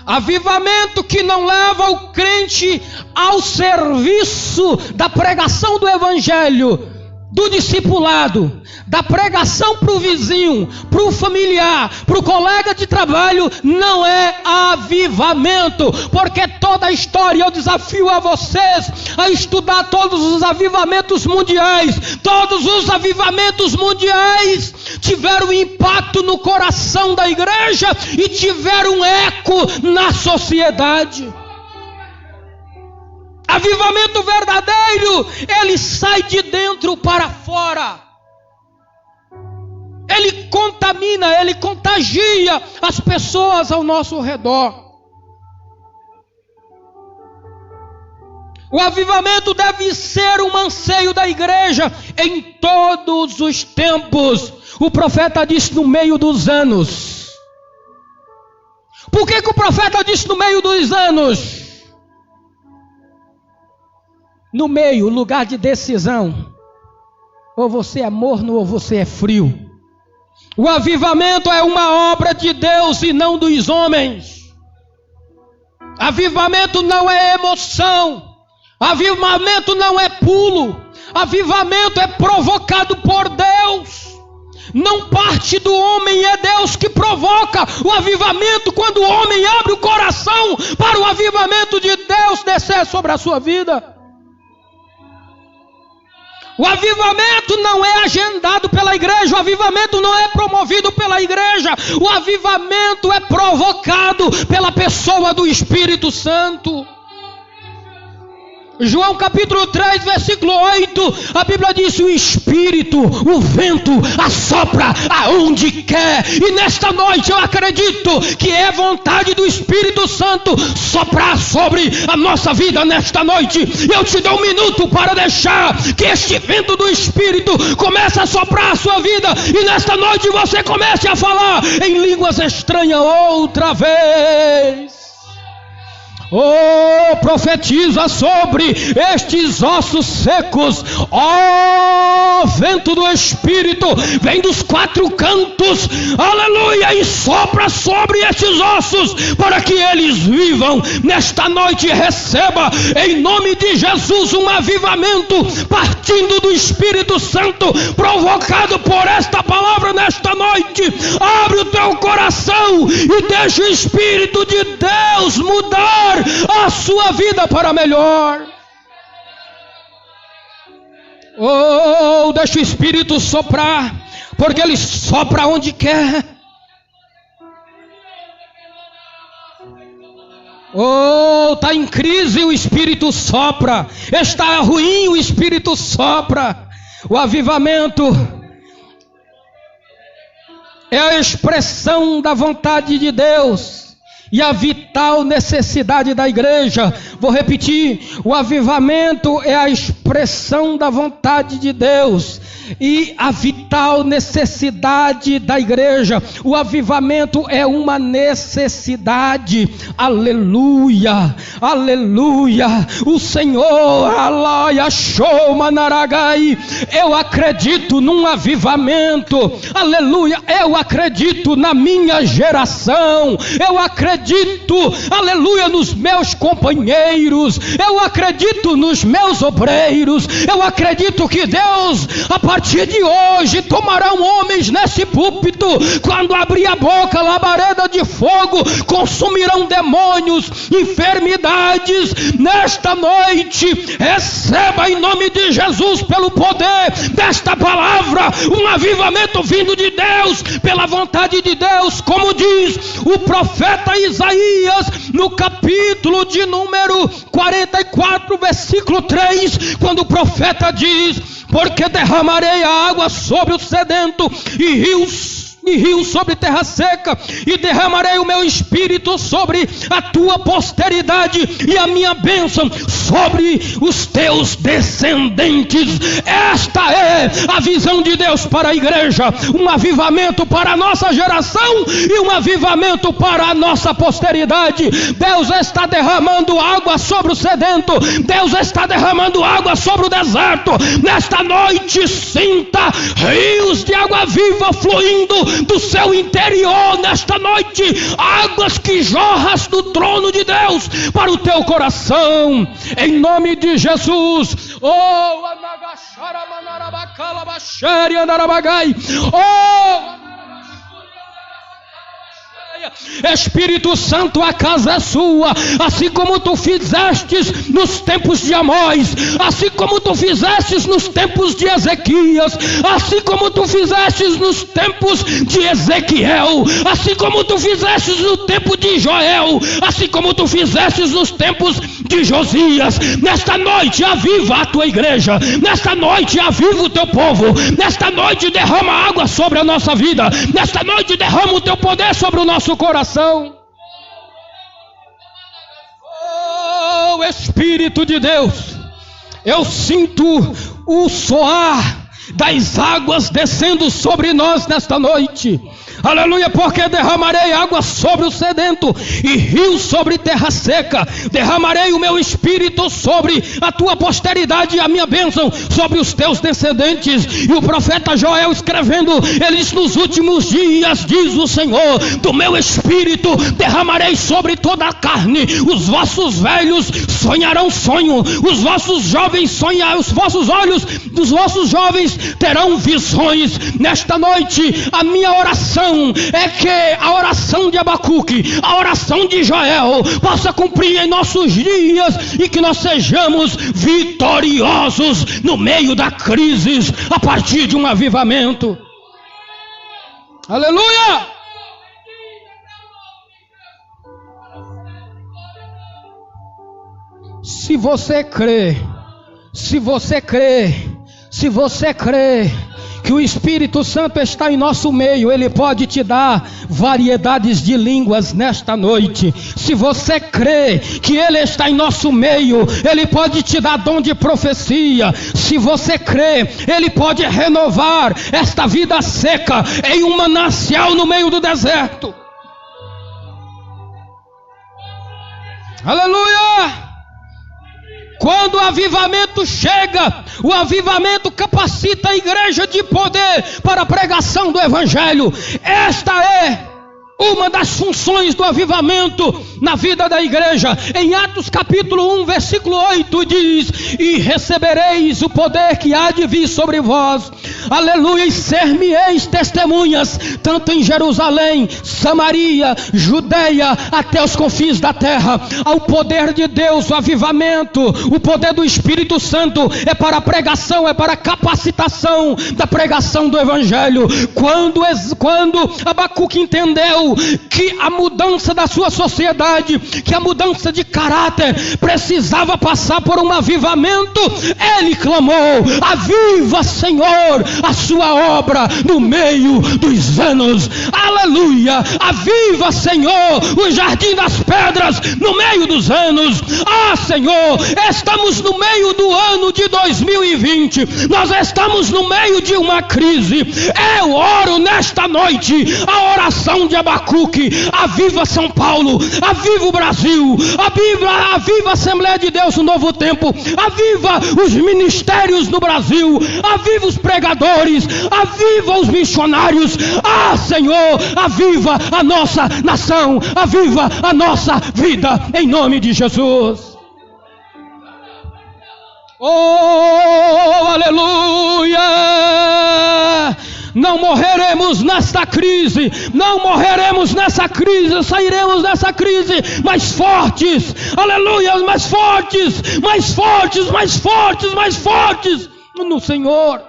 Avivamento que não leva o crente ao serviço da pregação do evangelho, do discipulado, da pregação para o vizinho, para o familiar, para o colega de trabalho, não é avivamento, porque toda a história, eu desafio a vocês a estudar todos os avivamentos mundiais. Todos os avivamentos mundiais tiveram impacto no coração da igreja e tiveram eco na sociedade. Avivamento verdadeiro, ele sai de dentro para fora. Ele contamina, ele contagia as pessoas ao nosso redor. O avivamento deve ser um anseio da igreja em todos os tempos. O profeta disse no meio dos anos. Por que o profeta disse no meio dos anos? No meio, lugar de decisão. Ou você é morno ou você é frio. O avivamento é uma obra de Deus e não dos homens. Avivamento não é emoção. Avivamento não é pulo. Avivamento é provocado por Deus. Não parte do homem, é Deus que provoca o avivamento quando o homem abre o coração para o avivamento de Deus descer sobre a sua vida. O avivamento não é agendado pela igreja, o avivamento não é promovido pela igreja, o avivamento é provocado pela pessoa do Espírito Santo. João capítulo 3, versículo 8, a Bíblia diz: o Espírito, o vento, assopra aonde quer. E nesta noite eu acredito que é vontade do Espírito Santo soprar sobre a nossa vida nesta noite. Eu te dou um minuto para deixar que este vento do Espírito comece a soprar a sua vida. E nesta noite você comece a falar em línguas estranhas outra vez. Oh, profetiza sobre estes ossos secos. Oh, vento do Espírito, vem dos quatro cantos, aleluia, e sopra sobre estes ossos, para que eles vivam. Nesta noite receba, em nome de Jesus, um avivamento, partindo do Espírito Santo, provocado por esta palavra nesta noite. Abre o teu coração e deixa o Espírito de Deus mudar a sua vida para melhor. Oh, deixa o Espírito soprar, porque Ele sopra onde quer. Oh, está em crise, o Espírito sopra. Está ruim, o Espírito sopra. O avivamento é a expressão da vontade de Deus e a vital necessidade da igreja. Vou repetir: o avivamento é a expressão da vontade de Deus e a vital necessidade da igreja. O avivamento é uma necessidade. Aleluia, aleluia. O Senhor, alaia, show, manaragai. Eu acredito num avivamento. Aleluia. Eu acredito na minha geração. Eu acredito, aleluia, nos meus companheiros. Eu acredito nos meus obreiros. Eu acredito que Deus, a partir de hoje, tomarão homens nesse púlpito. Quando abrir a boca, labareda de fogo, consumirão demônios, enfermidades. Nesta noite, receba em nome de Jesus, pelo poder desta palavra, um avivamento vindo de Deus, pela vontade de Deus, como diz o profeta Isaías, no capítulo de número 44, versículo 3, quando o profeta diz: porque derramarei a água sobre o sedento e rios sobre terra seca, e derramarei o meu espírito sobre a tua posteridade e a minha bênção sobre os teus descendentes. Esta é a visão de Deus para a igreja: um avivamento para a nossa geração e um avivamento para a nossa posteridade. Deus está derramando água sobre o sedento, Deus está derramando água sobre o deserto. Nesta noite, sinta rios de água viva fluindo do seu interior. Nesta noite, águas que jorras do trono de Deus para o teu coração, em nome de Jesus. Oh, anagashara manarabakala bashari anarabagai. Oh, Espírito Santo, a casa é sua, assim como tu fizestes nos tempos de Amós, assim como tu fizestes nos tempos de Ezequias, assim como tu fizestes nos tempos de Ezequiel, assim como tu fizestes no tempo de Joel, assim como tu fizestes nos tempos de Josias. Nesta noite aviva a tua igreja, nesta noite aviva o teu povo, nesta noite derrama água sobre a nossa vida, nesta noite derrama o teu poder sobre o nosso coração. Oh, Espírito de Deus, eu sinto o soar das águas descendo sobre nós nesta noite. Aleluia, porque derramarei água sobre o sedento e rios sobre terra seca. Derramarei o meu espírito sobre a tua posteridade e a minha bênção sobre os teus descendentes. E o profeta Joel escrevendo, ele diz: nos últimos dias, diz o Senhor, do meu espírito derramarei sobre toda a carne. Os vossos velhos sonharão sonho, os vossos jovens sonharão, os vossos olhos dos vossos jovens terão visões. Nesta noite, a minha oração é que a oração de Abacuque, a oração de Joel, possa cumprir em nossos dias e que nós sejamos vitoriosos no meio da crise, a partir de um avivamento. Aleluia! Se você crê que o Espírito Santo está em nosso meio, Ele pode te dar variedades de línguas nesta noite. Se você crê que Ele está em nosso meio, Ele pode te dar dom de profecia. Se você crê, Ele pode renovar esta vida seca em um manancial no meio do deserto. Aleluia! Quando o avivamento chega, o avivamento capacita a igreja de poder para a pregação do Evangelho. Esta é Uma das funções do avivamento na vida da igreja, em Atos capítulo 1, versículo 8, diz: e recebereis o poder que há de vir sobre vós, aleluia, e ser-me-eis testemunhas, tanto em Jerusalém, Samaria, Judeia, até os confins da terra. Ao poder de Deus, o avivamento, o poder do Espírito Santo é para a pregação, é para a capacitação da pregação do Evangelho. Quando Abacuque entendeu que a mudança da sua sociedade, que a mudança de caráter precisava passar por um avivamento, ele clamou: aviva, Senhor, a sua obra no meio dos anos. Aleluia! Aviva, Senhor, o jardim das pedras no meio dos anos. Ah, Senhor, estamos no meio do ano de 2020, nós estamos no meio de uma crise. Eu oro nesta noite a oração de Abacuque: aviva São Paulo, aviva o Brasil, aviva a Assembleia de Deus no Novo Tempo, aviva os ministérios no Brasil, aviva os pregadores, aviva os missionários. Ah, Senhor, aviva a nossa nação, aviva a nossa vida, em nome de Jesus. Oh, aleluia! Não morreremos nesta crise, não morreremos nessa crise, sairemos dessa crise mais fortes, aleluia, mais fortes, mais fortes, mais fortes, mais fortes no Senhor.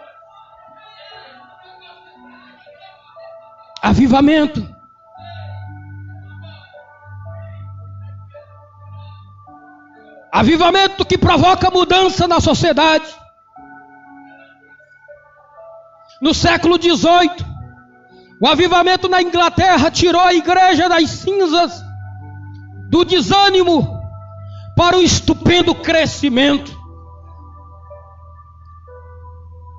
Avivamento. Avivamento que provoca mudança na sociedade. No século XVIII, o avivamento na Inglaterra tirou a igreja das cinzas do desânimo para o estupendo crescimento.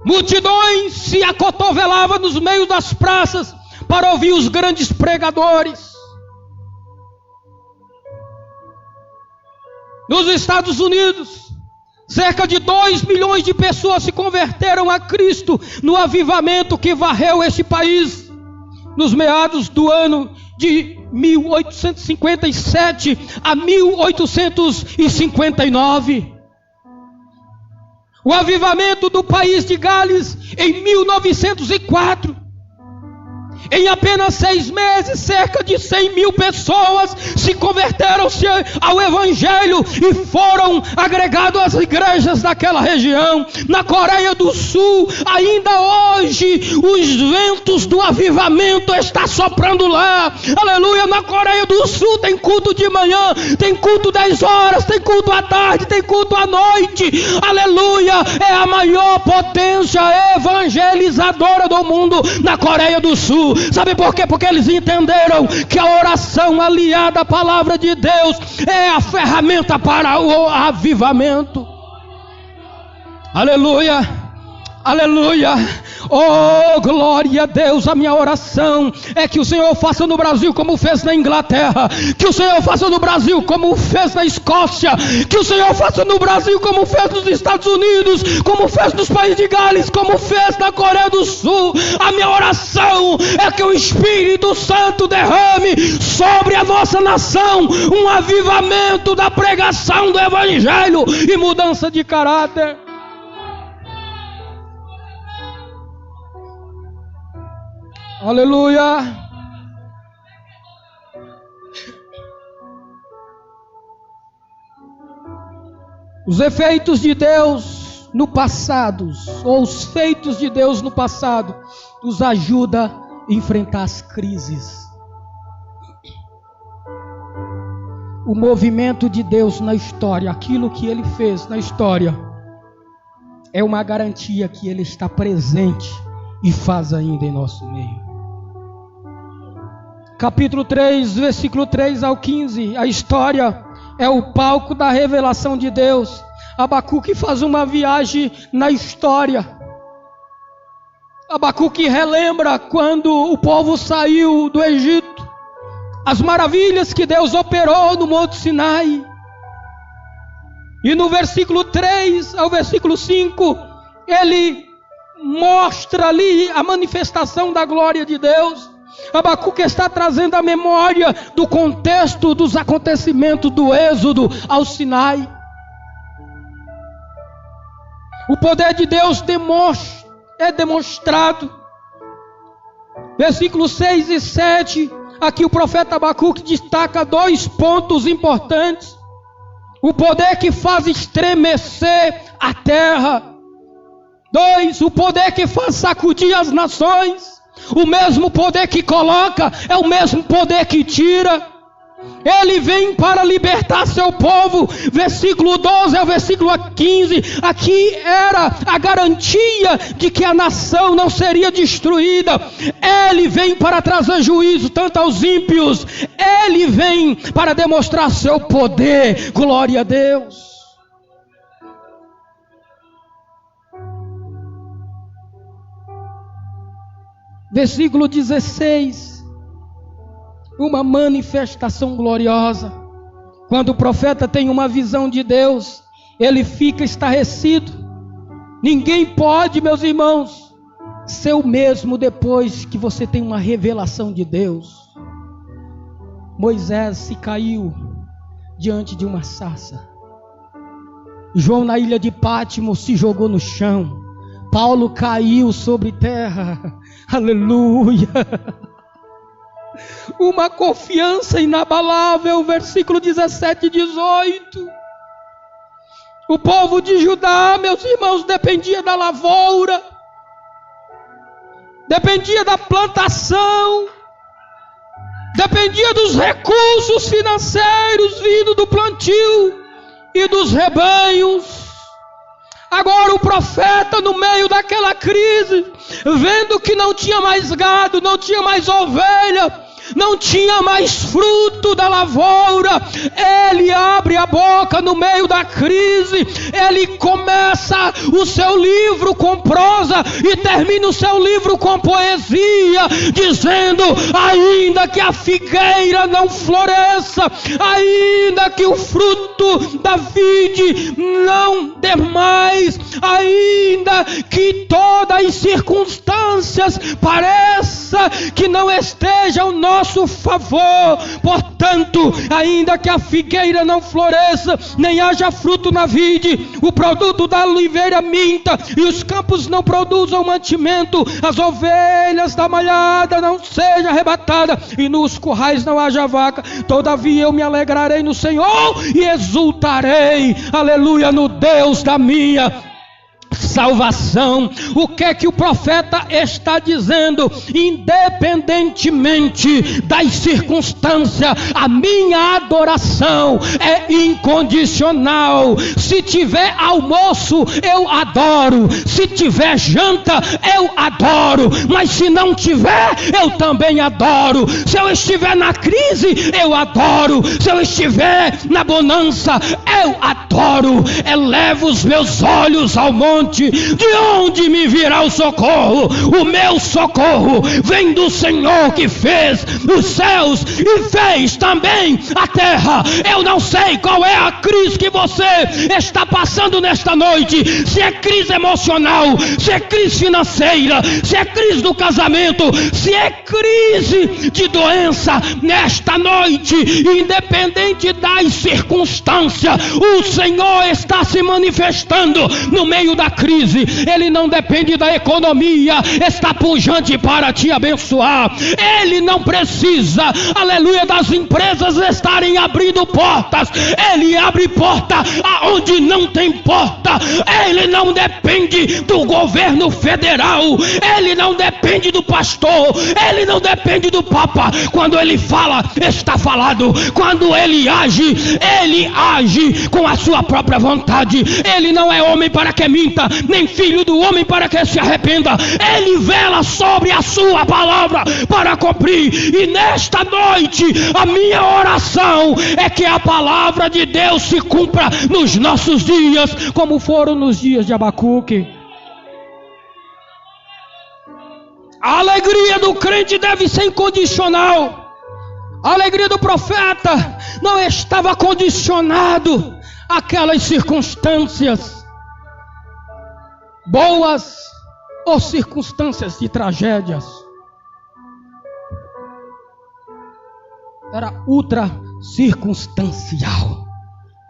Multidões se acotovelavam nos meios das praças para ouvir os grandes pregadores. Nos Estados Unidos, cerca de 2 milhões de pessoas se converteram a Cristo no avivamento que varreu este país nos meados do ano de 1857 a 1859. O avivamento do país de Gales em 1904. Em apenas 6 meses, cerca de 100 mil pessoas se converteram-se ao Evangelho e foram agregados às igrejas daquela região. Na Coreia do Sul, ainda hoje, os ventos do avivamento estão soprando lá. Aleluia! Na Coreia do Sul tem culto de manhã, tem culto 10 horas, tem culto à tarde, tem culto à noite. Aleluia! É a maior potência evangelizadora do mundo na Coreia do Sul. Sabe por quê? Porque eles entenderam que a oração aliada à palavra de Deus é a ferramenta para o avivamento. Aleluia! Aleluia! Oh, glória a Deus! A minha oração é que o Senhor faça no Brasil como fez na Inglaterra, que o Senhor faça no Brasil como fez na Escócia, que o Senhor faça no Brasil como fez nos Estados Unidos, como fez nos países de Gales, como fez na Coreia do Sul. A minha oração é que o Espírito Santo derrame sobre a vossa nação um avivamento da pregação do Evangelho e mudança de caráter. Aleluia! Os efeitos de Deus no passado, ou os feitos de Deus no passado, nos ajuda a enfrentar as crises. O movimento de Deus na história, aquilo que Ele fez na história, é uma garantia que Ele está presente e faz ainda em nosso meio. Capítulo 3, versículo 3 ao 15. A história é o palco da revelação de Deus. Abacuque faz uma viagem na história. Abacuque relembra quando o povo saiu do Egito, as maravilhas que Deus operou no Monte Sinai. E no versículo 3 ao versículo 5, ele mostra ali a manifestação da glória de Deus. Abacuque está trazendo a memória do contexto dos acontecimentos do Êxodo ao Sinai. O poder de Deus é demonstrado. Versículos 6 e 7, aqui o profeta Abacuque destaca 2 pontos importantes. O poder que faz estremecer a terra. 2, o poder que faz sacudir as nações. O mesmo poder que coloca é o mesmo poder que tira. Ele vem para libertar seu povo. Versículo 12 ao versículo 15. Aqui era a garantia de que a nação não seria destruída. Ele vem para trazer juízo tanto aos ímpios. Ele vem para demonstrar seu poder. Glória a Deus. Versículo 16, uma manifestação gloriosa. Quando o profeta tem uma visão de Deus, ele fica estarrecido. Ninguém pode, meus irmãos, ser o mesmo depois que você tem uma revelação de Deus. Moisés se caiu diante de uma sarça. João na ilha de Pátimo se jogou no chão. Paulo caiu sobre terra. Aleluia. Uma confiança inabalável. Versículo 17 e 18. O povo de Judá, meus irmãos, dependia da lavoura, dependia da plantação, dependia dos recursos financeiros vindo do plantio e dos rebanhos. Agora o profeta, no meio daquela crise, vendo que não tinha mais gado, não tinha mais ovelha, não tinha mais fruto da lavoura, ele abre a boca no meio da crise. Ele começa o seu livro com prosa e termina o seu livro com poesia, dizendo: ainda que a figueira não floresça, ainda que o fruto da vide não dê mais, ainda que todas as circunstâncias pareça que não estejam ao nosso favor, portanto, ainda que a figueira não floresça, nem haja fruto na vide, o produto da oliveira minta, e os campos não produzam mantimento, as ovelhas da malhada não sejam arrebatadas, e nos currais não haja vaca, todavia eu me alegrarei no Senhor, e exultarei, aleluia, no Deus da minha salvação. O que é que o profeta está dizendo? Independentemente das circunstâncias, a minha adoração é incondicional. Se tiver almoço, eu adoro. Se tiver janta, eu adoro. Mas se não tiver, eu também adoro. Se eu estiver na crise, eu adoro. Se eu estiver na bonança, eu adoro. Elevo os meus olhos ao monte. De onde me virá o socorro? O meu socorro vem do Senhor que fez os céus e fez também a terra. Eu não sei qual é a crise que você está passando nesta noite. Se é crise emocional, se é crise financeira, se é crise do casamento, se é crise de doença, nesta noite, independente das circunstâncias, o Senhor está se manifestando no meio da crise. Ele não depende da economia, está pujante para te abençoar. Ele não precisa, aleluia, das empresas estarem abrindo portas. Ele abre porta aonde não tem porta. Ele não depende do governo federal, ele não depende do pastor, ele não depende do papa. Quando ele fala, está falado. Quando ele age com a sua própria vontade. Ele não é homem para que minta, nem filho do homem para que se arrependa. Ele vela sobre a sua palavra para cumprir. E nesta noite a minha oração é que a palavra de Deus se cumpra nos nossos dias, como foram nos dias de Abacuque. A alegria do crente deve ser incondicional. A alegria do profeta não estava condicionado àquelas circunstâncias boas ou circunstâncias de tragédias. era ultra circunstancial.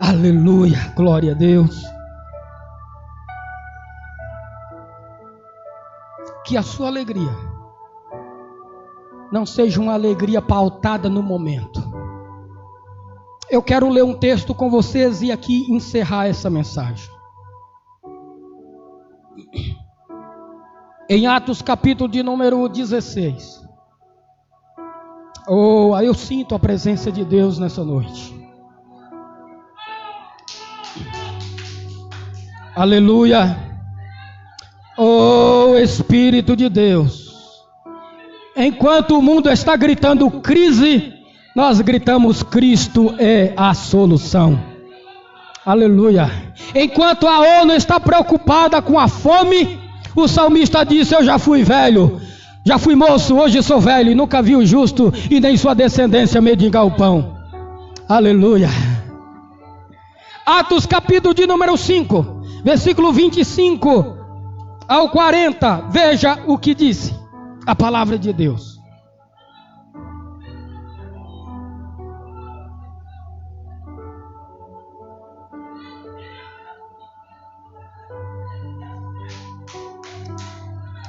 Aleluia, glória a Deus. Que a sua alegria não seja uma alegria pautada no momento. Eu quero ler um texto com vocês e aqui encerrar essa mensagem. Em Atos capítulo de número 16. Oh, eu sinto a presença de Deus nessa noite. Aleluia. Oh, Espírito de Deus. Enquanto o mundo está gritando crise, nós gritamos: Cristo é a solução. Aleluia. Enquanto a ONU está preocupada com a fome, o salmista disse: eu já fui velho, já fui moço, hoje sou velho, e nunca vi o justo e nem sua descendência mendigar o pão. Aleluia. Atos capítulo de número 5, versículo 25 ao 40, veja o que disse a palavra de Deus.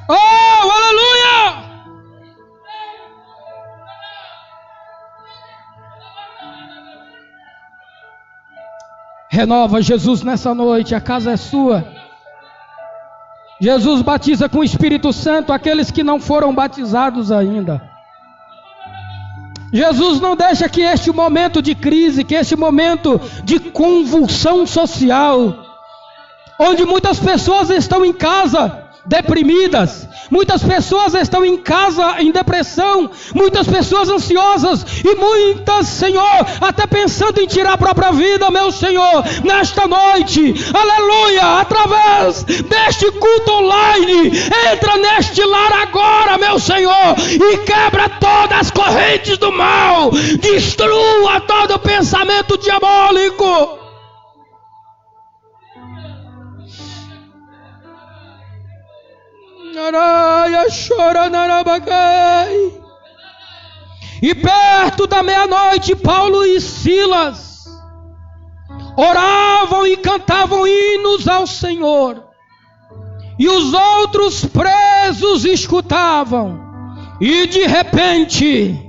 Oh, aleluia! Renova, Jesus, nessa noite, a casa é sua. Jesus batiza com o Espírito Santo aqueles que não foram batizados ainda. Jesus não deixa que este momento de crise, que este momento de convulsão social, onde muitas pessoas estão em casa deprimidas, muitas pessoas estão em casa em depressão, muitas pessoas ansiosas e muitas, Senhor, até pensando em tirar a própria vida, meu Senhor, nesta noite, aleluia, através deste culto online, entra neste lar agora, meu Senhor, e quebra todas as correntes do mal, destrua todo pensamento diabólico. E perto da meia-noite, Paulo e Silas oravam e cantavam hinos ao Senhor, e os outros presos escutavam. E de repente,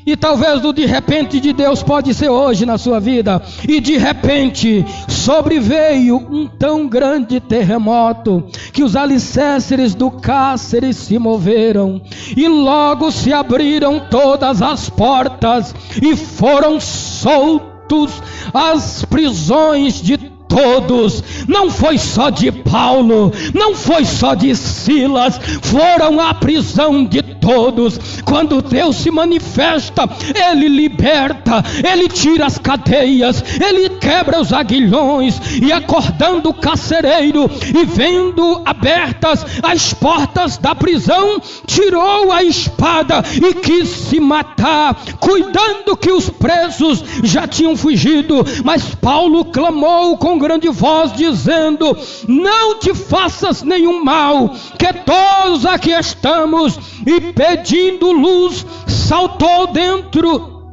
e talvez o de repente de Deus pode ser hoje na sua vida, e de repente sobreveio um tão grande terremoto que os alicerces do cárcere se moveram, e logo se abriram todas as portas e foram soltos as prisões de todos. Não foi só de Paulo, não foi só de Silas, foram a prisão de todos. Quando Deus se manifesta, Ele liberta, Ele tira as cadeias, Ele quebra os aguilhões, e acordando o carcereiro e vendo abertas as portas da prisão, tirou a espada e quis se matar, cuidando que os presos já tinham fugido. Mas Paulo clamou com grande voz, dizendo: não te faças nenhum mal, que todos aqui estamos. E pedindo luz, saltou dentro,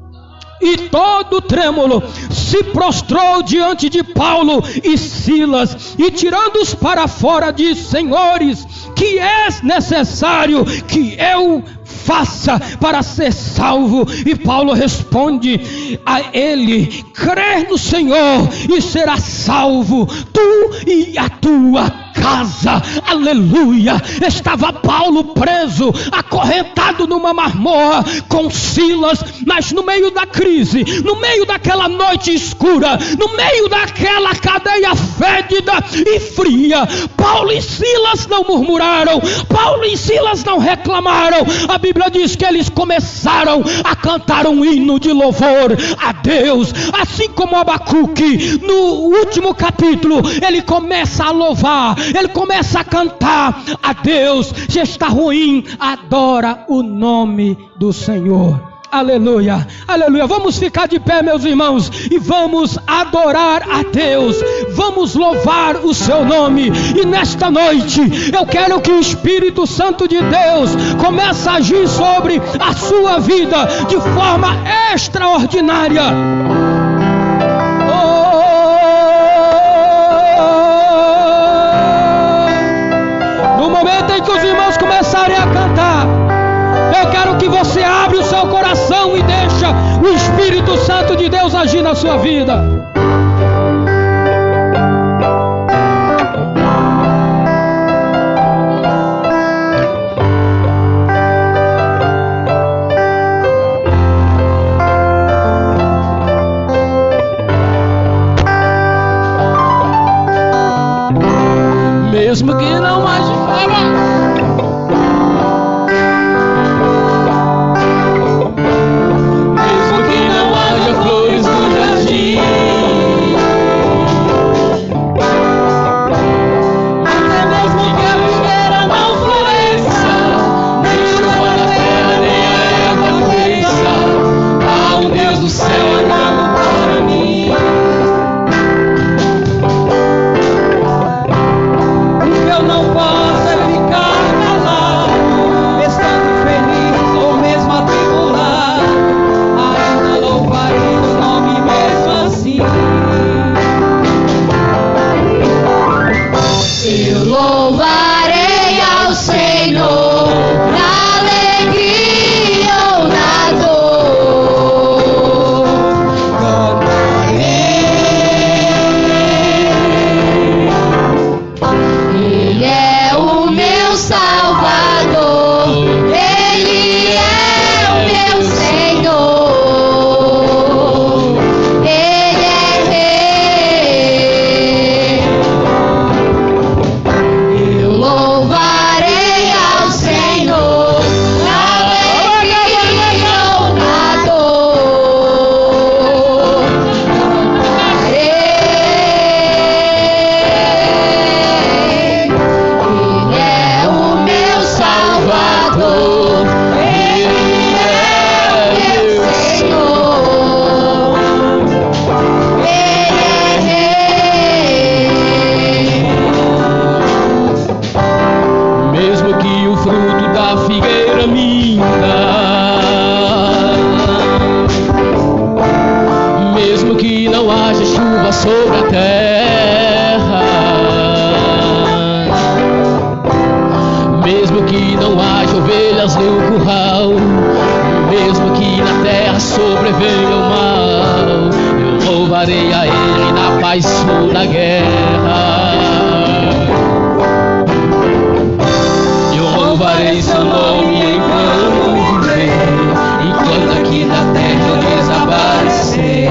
e todo trêmulo se prostrou diante de Paulo e Silas, e tirando-os para fora, disse: senhores, que é necessário que eu faça para ser salvo? E Paulo responde a ele: crê no Senhor e será salvo, tu e a tua casa. Aleluia. Estava Paulo preso, acorrentado numa masmorra com Silas, mas no meio da crise, no meio daquela noite escura, no meio daquela cadeia fétida e fria, Paulo e Silas não murmuraram, Paulo e Silas não reclamaram. A Bíblia diz que eles começaram a cantar um hino de louvor a Deus, assim como Abacuque no último capítulo, ele começa a louvar, ele começa a cantar a Deus. Se está ruim, adora o nome do Senhor. Aleluia, aleluia. Vamos ficar de pé, meus irmãos, e vamos adorar a Deus. Vamos louvar o seu nome. E nesta noite eu quero que o Espírito Santo de Deus comece a agir sobre a sua vida de forma extraordinária. No momento em que os irmãos começarem a cantar, eu quero que você abra o seu coração e deixa o Espírito Santo de Deus agir na sua vida. Mesmo que não haja flores no jardim, até mesmo que a figueira não floresça, nem chuva na terra, nem a erva cresça, há um Deus do céu olhando para mim. Eu não posso ficar calado, estando feliz ou mesmo atribulado, ainda louvarei o nome mesmo assim. Eu louvarei ao Senhor na alegria ou na dor, cantarei. Ele é o meu Salvador, Ele é o meu Senhor, Ele é Rei. Eu louvarei ao Senhor na alegria ou na dor, cantarei. Ele é o meu Salvador, Ele é o meu Senhor, Ele é Rei. Mesmo que o fruto da figueira minta, mesmo que não haja chuva sobre a terra, mesmo que não haja ovelhas no curral, mesmo que na terra sobrevenha o mal, eu louvarei a Ele na paz ou na guerra. Eu louvarei seu nome enquanto viver, enquanto aqui na terra eu desaparecer.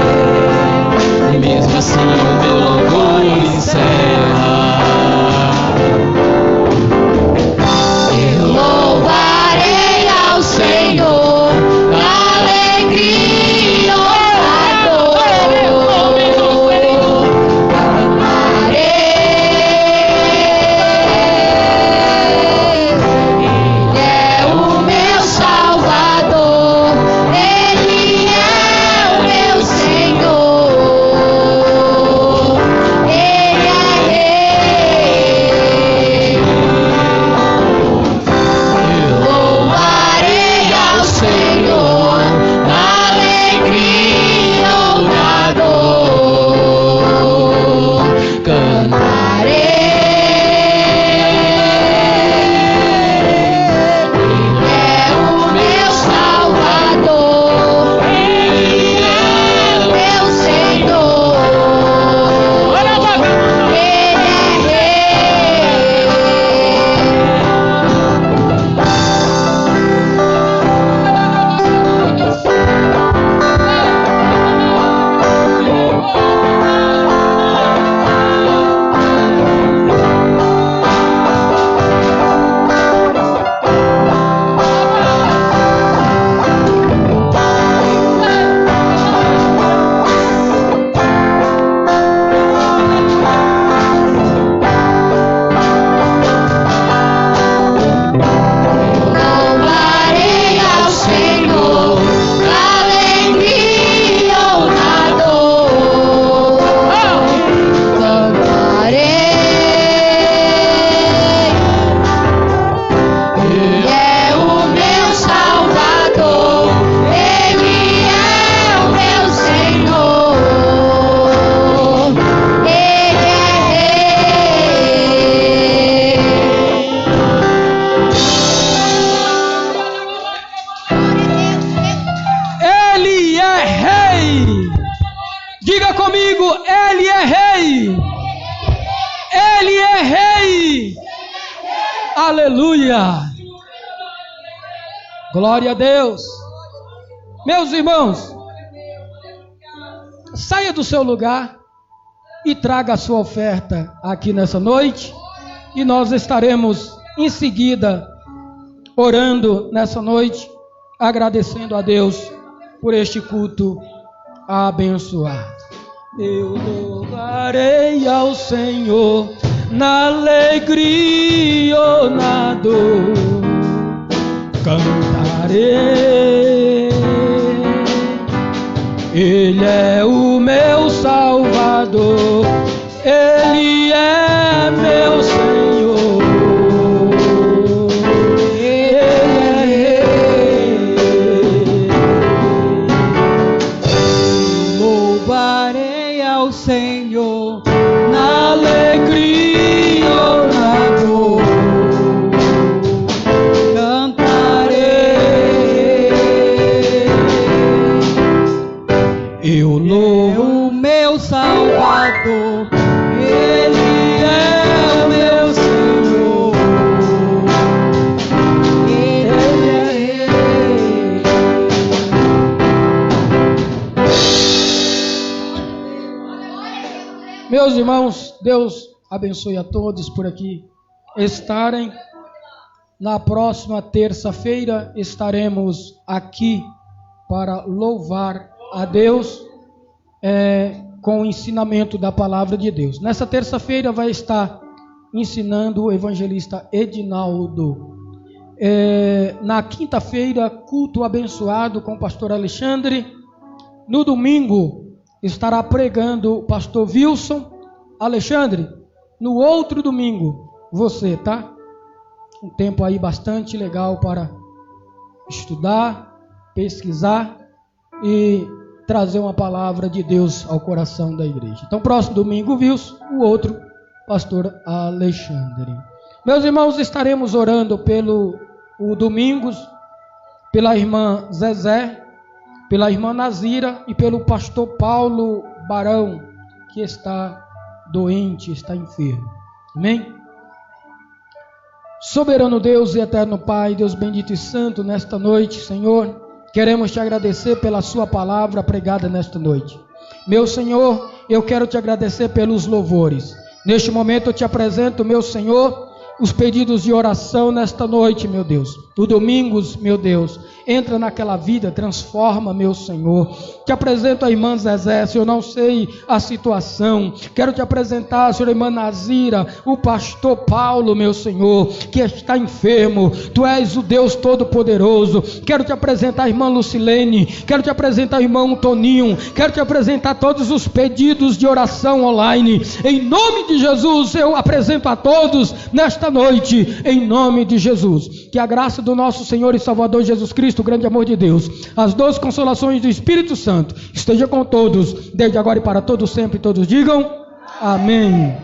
Mesmo assim o meu louvor encerra. Eu louvarei ao Senhor na alegria ou na dor, cantarei. Ele é o meu Salvador, Ele é o meu Senhor, comigo, Ele é Rei. Ele é Rei. Aleluia. Glória a Deus. Meus irmãos, saia do seu lugar e traga a sua oferta aqui nessa noite. E nós estaremos em seguida orando nessa noite, agradecendo a Deus por este culto abençoado. Eu louvarei ao Senhor na alegria ou na dor, cantarei. Ele é o meu Salvador, Ele é meu Senhor. Senhor, na alegria ou na dor, cantarei. Eu louvo o meu Salvador, Ele é o meu Senhor. Ele é Rei. Meus irmãos, Deus abençoe a todos por aqui estarem. Na próxima terça-feira estaremos aqui para louvar a Deus com o ensinamento da palavra de Deus. Nessa terça-feira vai estar ensinando o evangelista Edinaldo. Na quinta-feira, culto abençoado com o pastor Alexandre. No domingo estará pregando o pastor Wilson. Alexandre, no outro domingo, você, tá? Um tempo aí bastante legal para estudar, pesquisar e trazer uma palavra de Deus ao coração da igreja. Então, próximo domingo, Wilson, o outro, pastor Alexandre. Meus irmãos, estaremos orando pelo Domingos, pela irmã Zezé, pela irmã Nazira e pelo pastor Paulo Barão, que está doente, está enfermo. Amém? Soberano Deus e eterno Pai, Deus bendito e santo, nesta noite, Senhor, queremos te agradecer pela sua palavra pregada nesta noite. Meu Senhor, eu quero te agradecer pelos louvores. Neste momento eu te apresento, meu Senhor, os pedidos de oração nesta noite, meu Deus. O Domingos, meu Deus, entra naquela vida, transforma, meu Senhor. Te apresento a irmã Zezé, se eu não sei a situação. Quero te apresentar, Senhor, a irmã Nazira, o pastor Paulo, meu Senhor, que está enfermo. Tu és o Deus Todo-Poderoso. Quero te apresentar a irmã Lucilene. Quero te apresentar o irmão Toninho. Quero te apresentar todos os pedidos de oração online. Em nome de Jesus, eu apresento a todos nesta noite, em nome de Jesus. Que a graça do nosso Senhor e Salvador Jesus Cristo, o grande amor de Deus, as doces consolações do Espírito Santo, esteja com todos, desde agora e para todos sempre. Todos digam amém.